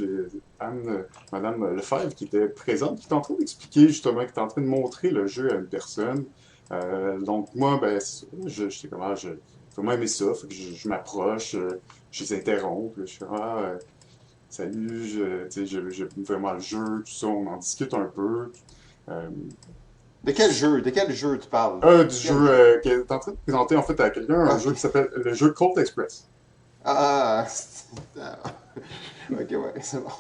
Madame Lefebvre, qui était présente, qui était en train d'expliquer, justement, qui était en train de montrer le jeu à une personne. Donc, moi, ben, j'étais comme, j'ai vraiment aimé ça, fait que je m'approche, je les interromps, puis je suis salut, j'aime vraiment le jeu, tout ça, on en discute un peu. Euh, De quel jeu tu parles? Du jeu qu'elle est en train de présenter en fait à quelqu'un, un jeu qui s'appelle le jeu Colt Express. Ah, ok, ouais, c'est bon.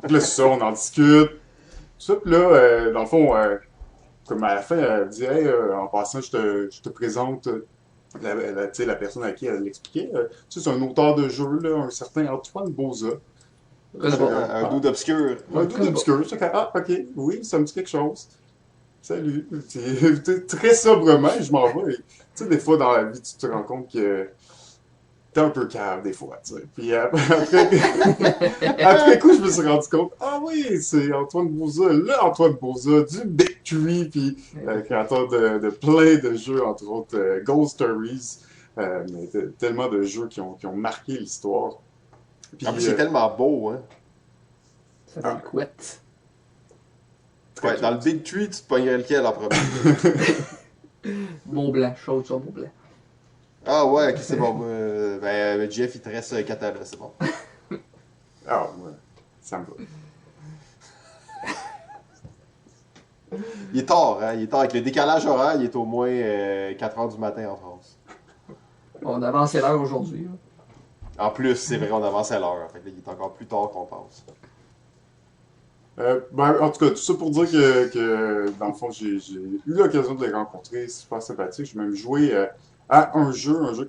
Puis là, c'est ça, on en discute. Tout ça, puis là, dans le fond, comme à la fin, elle dit, hey, en passant, je te présente tu sais, la personne à qui elle l'expliquait. Tu sais, c'est un auteur de jeu, là, un certain Antoine Boza. Un dude obscur. Un dude obscur. J'étais comme, ah, ok, oui, ça me dit quelque chose. Salut. Très sobrement, je m'en vais. Tu sais, des fois, dans la vie, tu te rends compte que t'es un peu cave, des fois, tu sais. Puis après coup, je me suis rendu compte, ah oui, c'est Antoine Boza, Antoine Boza, du Big Tree, puis créateur de plein de jeux, entre autres Ghost Stories, mais tellement de jeux qui ont marqué l'histoire. Puis, En plus, c'est tellement beau, hein. Ça fait une couette. Ouais, dans le Big Tree, tu te pognerais lequel en premier? Mont-Blanc, chaude sur Mont-Blanc. Ah ouais, ok, c'est bon. Jeff, il te reste Katana, c'est bon. Ah, ouais. Ça me va. Il est tard, hein? Il est tard. Avec le décalage horaire, il est au moins 4 heures du matin en France. On a avancé l'heure aujourd'hui. Là. En plus, c'est vrai, on avance à l'heure. Fait que là, il est encore plus tard qu'on pense. En tout cas, tout ça pour dire que dans le fond, j'ai eu l'occasion de les rencontrer, c'est super sympathique. J'ai même joué à un jeu un jeu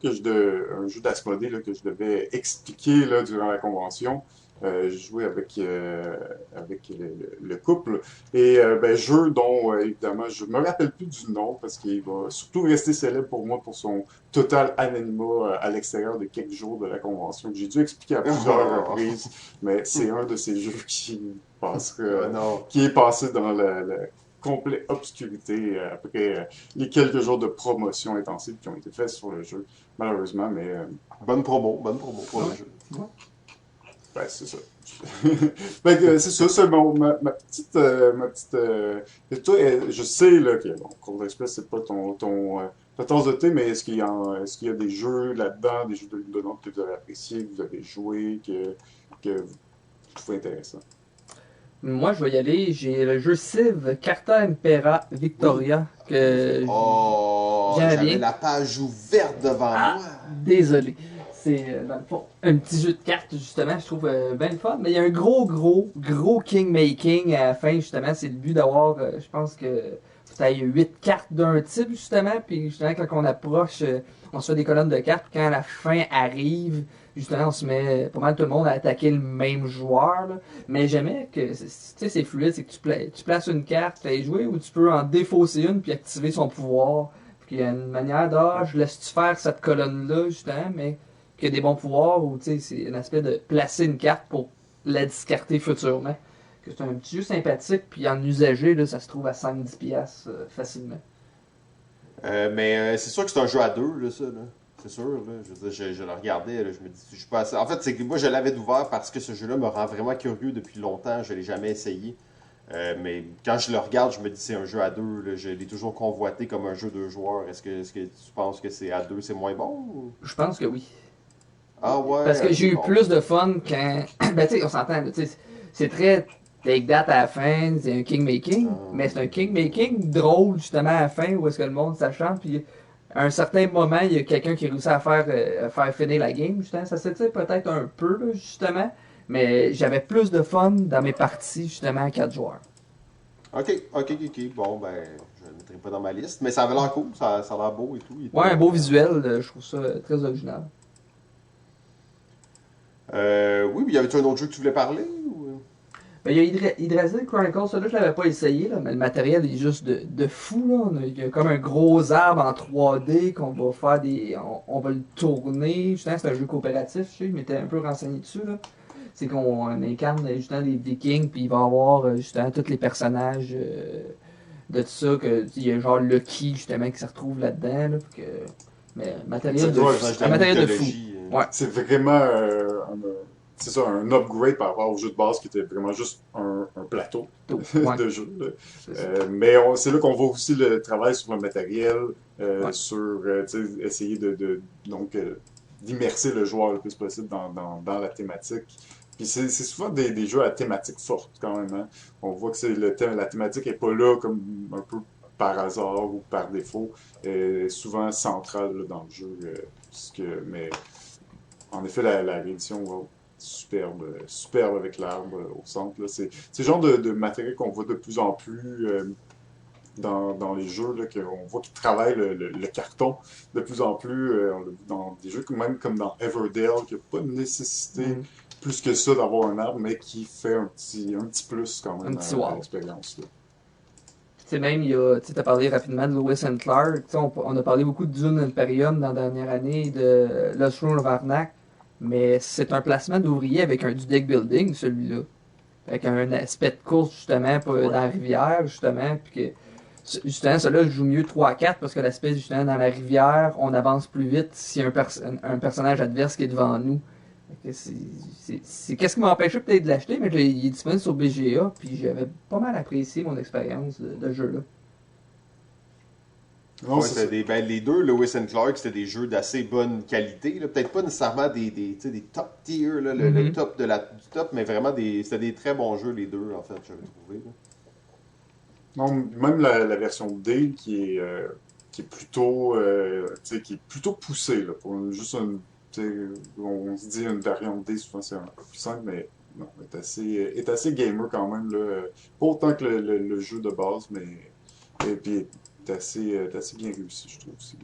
d'Asmodée là, que je devais expliquer là, durant la convention. J'ai joué avec le couple. Et jeu dont, évidemment, je me rappelle plus du nom parce qu'il va surtout rester célèbre pour moi pour son total anonymat à l'extérieur de quelques jours de la convention que j'ai dû expliquer à plusieurs reprises. Mais c'est un de ces jeux qui est passé dans la complète obscurité après les quelques jours de promotion intensive qui ont été faits sur le jeu, malheureusement, mais... Bonne promo pour le jeu. Ouais. Ben, c'est ça. C'est ça, c'est ma petite... et toi, je sais là, que bon, Cold Express, c'est pas ta tasse de thé, mais est-ce qu'il y a des jeux là-dedans, des jeux de Ludonon que vous avez appréciés, que vous avez joués, que vous trouvez intéressant? Moi, je vais y aller. J'ai le jeu Civ, Carta Impera Victoria, que J'avais bien. la page ouverte devant moi. Désolé. C'est, dans le fond, un petit jeu de cartes, justement, je trouve bien le fun. Mais il y a un gros king-making à la fin, justement. C'est le but d'avoir, je pense que il y a 8 cartes d'un type, justement. Puis, justement, quand on approche, on se fait des colonnes de cartes. Puis quand la fin arrive, justement, on se met pas mal tout le monde à attaquer le même joueur. Là. Mais jamais que, tu sais, c'est fluide. C'est que tu places une carte, tu as joué, ou tu peux en défausser une puis activer son pouvoir. Puis il y a une manière je laisse-tu faire cette colonne-là, justement, mais qui a des bons pouvoirs, ou tu sais, c'est un aspect de placer une carte pour la discarter futurement. Que c'est un petit jeu sympathique, puis en usagé, là, ça se trouve à 5-10$ facilement. C'est sûr que c'est un jeu à deux, là, ça. Là. C'est sûr, là. Je veux dire, je le regardais, là, je me dis, je suis pas assez... En fait, c'est que moi, je l'avais ouvert parce que ce jeu-là me rend vraiment curieux depuis longtemps. Je l'ai jamais essayé. Mais quand je le regarde, je me dis c'est un jeu à deux. Là. Je l'ai toujours convoité comme un jeu de joueurs. Est-ce que tu penses que c'est à deux, c'est moins bon? Ou... Je pense que oui. Ah ouais? Parce que j'ai eu plus de fun quand... ben tu sais, on s'entend, tu sais, c'est très take that à la fin, c'est un king-making, mais c'est un king-making drôle, justement, à la fin, où est-ce que le monde s'achante, puis à un certain moment, il y a quelqu'un qui réussit à faire finir la game, justement. Ça s'étire peut-être un peu, là, justement, mais j'avais plus de fun dans mes parties, justement, à 4 joueurs. Ok. Bon, ben, je ne le mettrai pas dans ma liste, mais ça avait l'air cool, ça a l'air beau et tout. Ouais, un beau visuel, je trouve ça très original. Oui, mais y avait-tu un autre jeu que tu voulais parler? Ou... Ben, il y a Yggdrasil Chronicles, celui-là je l'avais pas essayé, là, mais le matériel est juste de fou. Là. Il y a comme un gros arbre en 3D qu'on va faire on va le tourner. Justement, c'est un jeu coopératif, je m'étais un peu renseigné dessus. Là. C'est qu'on incarne justement des vikings, puis il va y avoir justement tous les personnages de tout ça. Il y a genre Lucky justement qui se retrouve là-dedans. Là, mais matériel de fou. Ouais. C'est vraiment un upgrade par rapport au jeu de base qui était vraiment juste un plateau de jeu. Mais c'est là qu'on voit aussi le travail sur le matériel, sur essayer d'immerser le joueur le plus possible dans la thématique. Puis c'est souvent des jeux à thématique forte quand même. Hein. On voit que la thématique n'est pas là comme un peu par hasard ou par défaut. Elle est souvent centrale là, dans le jeu. Mais en effet, la réédition, superbe avec l'arbre au centre. C'est le genre de matériel qu'on voit de plus en plus dans les jeux, là, qu'on voit qu'ils travaillent le carton de plus en plus. On l'a vu dans des jeux même comme dans Everdell, qui n'a pas de nécessité plus que ça d'avoir un arbre, mais qui fait un petit plus quand même à l'expérience. Tu sais, même, tu as parlé rapidement de Lewis and Clark. On a parlé beaucoup de Dune Imperium dans la dernière année, de Lost Throne of Arnak. Mais c'est un placement d'ouvrier avec du deck building, celui-là. Avec un aspect de course, justement, dans la rivière, justement. Puis que, justement, celui-là joue mieux 3-4 parce que l'aspect, justement, dans la rivière, on avance plus vite s'il y a un personnage adverse qui est devant nous. C'est qu'est-ce qui m'a empêché peut-être de l'acheter, mais il est disponible sur BGA, puis j'avais pas mal apprécié mon expérience de jeu-là. Non, Ouais, c'est ça. les deux, Lewis and Clark, c'était des jeux d'assez bonne qualité. Là. Peut-être pas nécessairement tu sais, des top tier, là, le top du top, mais vraiment c'était des très bons jeux, les deux, en fait, j'avais trouvé. Là. Non, même la version D qui est plutôt, tu sais, qui est plutôt poussée, là, pour juste tu sais, on se dit une variante D, souvent c'est un peu plus simple, mais non, est assez gamer quand même, là, pas autant que le jeu de base, mais, et puis est assez bien réussi, je trouve aussi.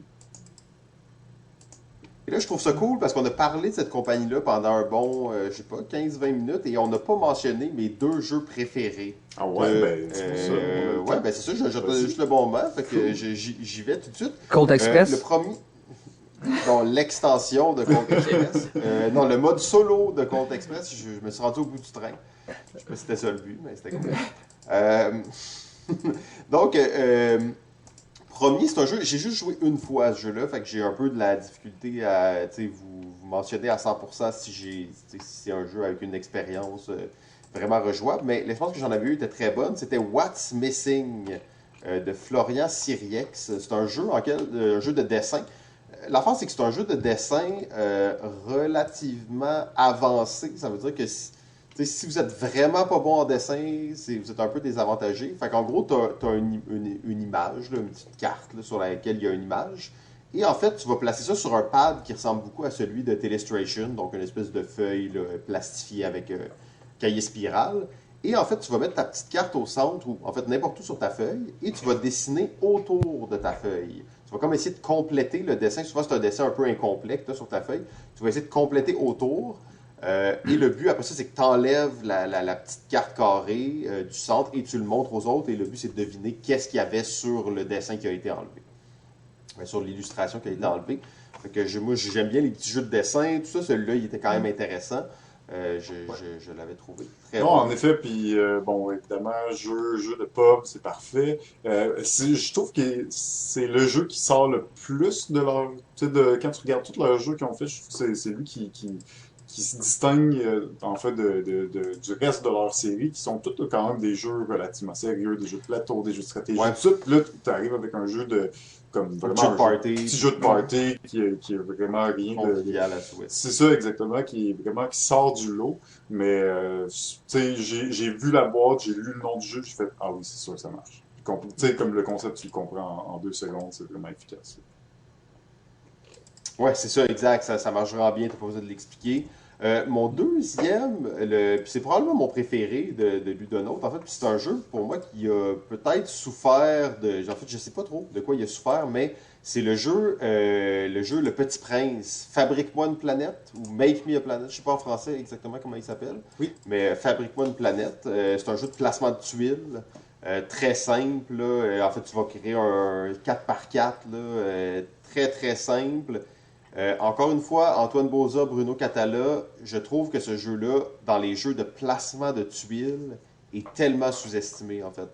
Et là, je trouve ça cool parce qu'on a parlé de cette compagnie-là pendant un bon, je sais pas, 15-20 minutes et on n'a pas mentionné mes deux jeux préférés. Ah ouais, ben, c'est pour ça, on a le Ouais, temps. ben c'est ça, j'attendais Vas-y. juste le bon moment, fait que Cool. j'y vais tout de suite. Cold Le Express. premier, dans l'extension de Colt Express. Non, le mode solo de Colt Express, je me suis rendu au bout du train. Je sais pas si c'était ça le but, mais c'était cool. Euh, Donc, premier, c'est un jeu, j'ai juste joué une fois à ce jeu-là, fait que j'ai un peu de la difficulté à, tu sais, vous mentionner à 100% si c'est un jeu avec une expérience vraiment rejouable, mais l'expérience que j'en avais eue était très bonne. C'était What's Missing de Florian Siriex. C'est un jeu un jeu de dessin. L'affaire, c'est que c'est un jeu de dessin relativement avancé. Ça veut dire que si vous êtes vraiment pas bon en dessin, vous êtes un peu désavantagé. Fait qu'en gros, tu as une image, là, une petite carte là, sur laquelle il y a une image. Et en fait, tu vas placer ça sur un pad qui ressemble beaucoup à celui de Telestration, donc une espèce de feuille là, plastifiée avec cahier spirale. Et en fait, tu vas mettre ta petite carte au centre, ou en fait n'importe où sur ta feuille, et tu vas dessiner autour de ta feuille. Tu vas comme essayer de compléter le dessin. Souvent, c'est un dessin un peu incomplet que tu as sur ta feuille. Tu vas essayer de compléter autour. Et le but, après ça, c'est que tu enlèves la petite carte carrée du centre et tu le montres aux autres. Et le but, c'est de deviner qu'est-ce qu'il y avait sur le dessin qui a été enlevé. Sur l'illustration qui a été enlevée. Fait que moi, j'aime bien les petits jeux de dessin, tout ça. Celui-là, il était quand même intéressant. Je l'avais trouvé très Non, bon. en effet, puis bon, évidemment, jeu de pub, c'est parfait. Je trouve que c'est le jeu qui sort le plus de leur... Tu sais, quand tu regardes tous leurs jeux qu'ils ont fait, je trouve que c'est lui qui se distingue, en fait, du reste de leur série, qui sont tous quand même des jeux relativement sérieux, des jeux de plateau, des jeux de stratégie, Ouais. tout ça. Puis là, tu arrives avec un jeu de... Comme vraiment Jeu de un party. petit jeu de party qui est vraiment rien de... Convivial à souhait. C'est ça exactement, qui est vraiment qui sort du lot. Mais tu sais, j'ai vu la boîte, j'ai lu le nom du jeu, j'ai fait ah oui, c'est sûr que ça marche. Tu sais, comme le concept, tu le comprends en 2 secondes, c'est vraiment efficace. Ouais, c'est ça, exact. Ça marche vraiment bien, t'as pas besoin de l'expliquer. Mon deuxième, puis c'est probablement mon préféré de Ludonote. En fait, puis c'est un jeu pour moi qui a peut-être souffert de. En fait, je sais pas trop de quoi il a souffert, mais c'est le Petit Prince. Fabrique-moi une planète ou Make Me a Planet. Je sais pas en français exactement comment il s'appelle. Oui. Mais Fabrique-moi une planète. C'est un jeu de placement de tuiles. Très simple. Là. En fait, tu vas créer un 4x4. Là, très très simple. Encore une fois, Antoine Boza, Bruno Catala, je trouve que ce jeu-là, dans les jeux de placement de tuiles, est tellement sous-estimé, en fait.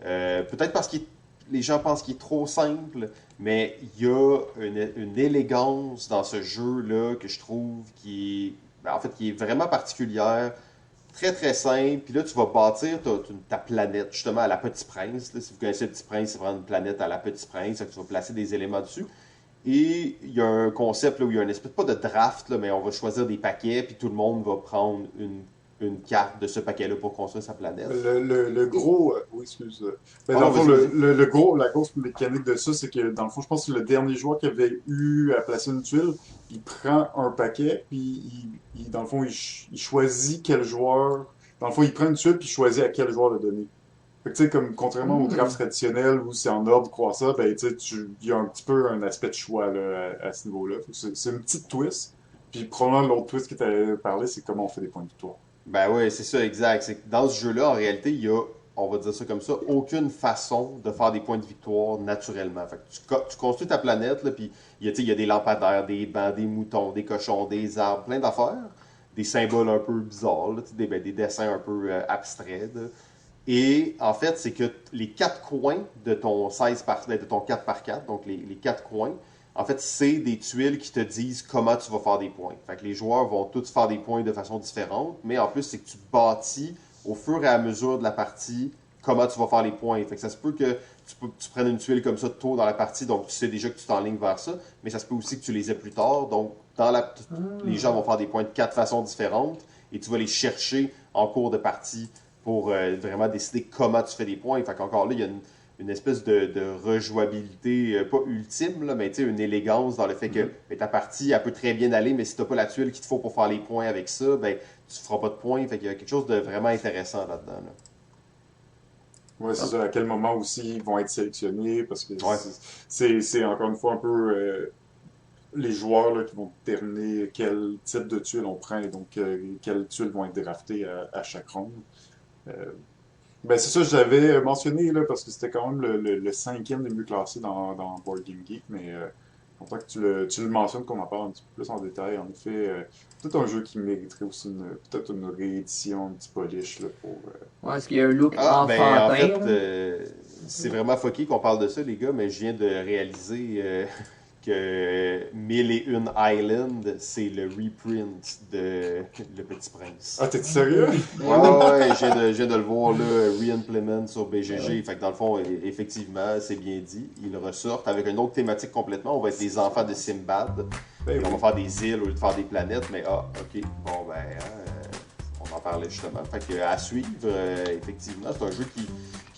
Peut-être parce que les gens pensent qu'il est trop simple, mais il y a une élégance dans ce jeu-là que je trouve qui est vraiment particulière, très très simple. Puis là, tu vas bâtir ta planète, justement, à la Petit Prince. Là, si vous connaissez le Petit Prince, c'est vraiment une planète à la Petit Prince, donc tu vas placer des éléments dessus. Et il y a un concept là, où il y a une espèce, pas de draft, là, mais on va choisir des paquets, puis tout le monde va prendre une carte de ce paquet-là pour construire sa planète. Le gros, oui, excuse. Mais Ah dans non, le fond, vas-y, vas-y. la grosse mécanique de ça, c'est que dans le fond, je pense que le dernier joueur qui avait eu à placer une tuile, il prend un paquet, puis dans le fond, il choisit quel joueur. Dans le fond, il prend une tuile, puis il choisit à quel joueur le donner. Fait que, tu sais, comme contrairement au draft traditionnel où c'est en ordre croissant, ben, tu sais, il y a un petit peu un aspect de choix là, à ce niveau-là. Fait que c'est une petite twist. Puis probablement l'autre twist que tu avais parlé, c'est comment on fait des points de victoire. Ben oui, c'est ça, exact. C'est que dans ce jeu-là, en réalité, il y a, on va dire ça comme ça, aucune façon de faire des points de victoire naturellement. Fait que tu construis ta planète, là, puis il y a des lampadaires, des bancs, des moutons, des cochons, des arbres, plein d'affaires. Des symboles un peu bizarres, là, des dessins un peu abstraits. Là. Et en fait, c'est que les quatre coins de ton 4x4, donc les quatre coins, en fait, c'est des tuiles qui te disent comment tu vas faire des points. Fait que les joueurs vont tous faire des points de façon différente, mais en plus, c'est que tu bâtis au fur et à mesure de la partie comment tu vas faire les points. Fait que ça se peut que tu prennes une tuile comme ça tôt dans la partie, donc tu sais déjà que tu t'enlignes vers ça, mais ça se peut aussi que tu les aies plus tard. Donc, les gens vont faire des points de 4 façons différentes et tu vas les chercher en cours de partie pour vraiment décider comment tu fais des points. Fait qu'encore là, il y a une espèce de rejouabilité, pas ultime, là, mais une élégance dans le fait que ta partie, elle peut très bien aller, mais si tu n'as pas la tuile qu'il te faut pour faire les points avec ça, ben, tu ne feras pas de points. Fait qu'il y a quelque chose de vraiment intéressant là-dedans. Là. Oui, c'est ça. À quel moment aussi ils vont être sélectionnés, parce que Ouais. c'est encore une fois un peu les joueurs là, qui vont déterminer quel type de tuile on prend et donc quelles tuiles vont être draftées à chaque ronde. Euh, Ben, c'est ça, je l'avais mentionné là, parce que c'était quand même le cinquième des mieux classés dans Board Game Geek, mais content que tu le mentionnes, qu'on en parle un petit peu plus en détail. En effet, peut-être un jeu qui mériterait aussi peut-être une réédition, un petit polish là, pour. Ouais, est-ce qu'il y a un look Ah, ben en enfantin? fait, Là? c'est vraiment fucké qu'on parle de ça, les gars, mais je viens de réaliser que 1001 Island, c'est le reprint de Le Petit Prince. Ah, t'es sérieux? Ouais, je viens de le voir là, re-implement sur BGG. Fait que dans le fond, effectivement, c'est bien dit. Ils ressortent avec une autre thématique complètement. On va être des enfants de Simbad. Ben Et on oui. va faire des îles au lieu de faire des planètes. Mais ok, bon ben, on en parlait justement. Fait que à suivre, effectivement, c'est un jeu qui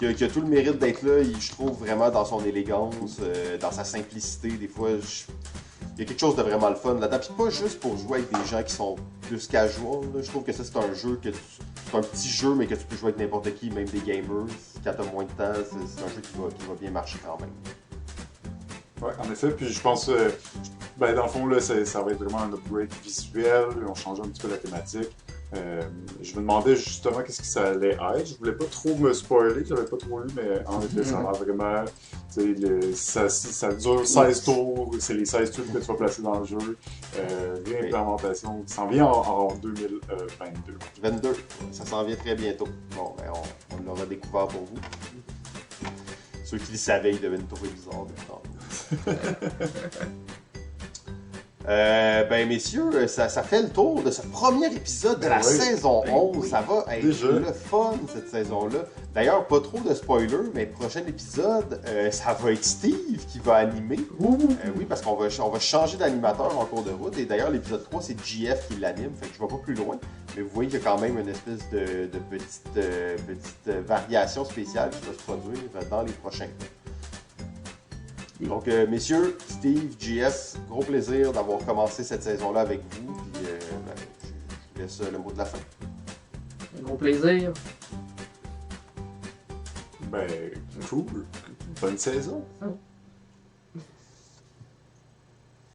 a tout le mérite d'être là. Je trouve vraiment dans son élégance, dans sa simplicité. Des fois, il y a quelque chose de vraiment le fun là-dedans. Puis pas juste pour jouer avec des gens qui sont plus casual. Là. Je trouve que ça, c'est un jeu c'est un petit jeu, mais que tu peux jouer avec n'importe qui, même des gamers. Quand t'as moins de temps, c'est un jeu qui va bien marcher quand même. Ouais, en effet, puis je pense, ben, dans le fond, là, ça va être vraiment un upgrade visuel. On change un petit peu la thématique. Je me demandais justement qu'est-ce que ça allait être. Je voulais pas trop me spoiler, j'avais pas trop lu, mais en effet, ça a l'air vraiment. Ça dure 16 tours, c'est les 16 tours que tu vas placer dans le jeu. Réimplémentation qui s'en vient en 2022. 22, ça s'en vient très bientôt. Bon, ben on l'aura découvert pour vous. Ceux qui le savaient, ils devaient nous trouver bizarre ben messieurs, ça fait le tour de ce premier épisode de la saison 11. Oui. Ça va être Déjà. le fun cette saison-là. D'ailleurs, pas trop de spoilers, mais prochain épisode, ça va être Steve qui va animer. Oui, parce qu'on va changer d'animateur en cours de route. Et d'ailleurs, l'épisode 3, c'est JF qui l'anime, fait que je ne vais pas plus loin. Mais vous voyez qu'il y a quand même une espèce de petite variation spéciale qui va se produire dans les prochains temps. Donc, messieurs, Steve, JF, gros plaisir d'avoir commencé cette saison-là avec vous. Puis, je vous laisse le mot de la fin. Un gros plaisir. Ben, cool. Bonne saison. Ah.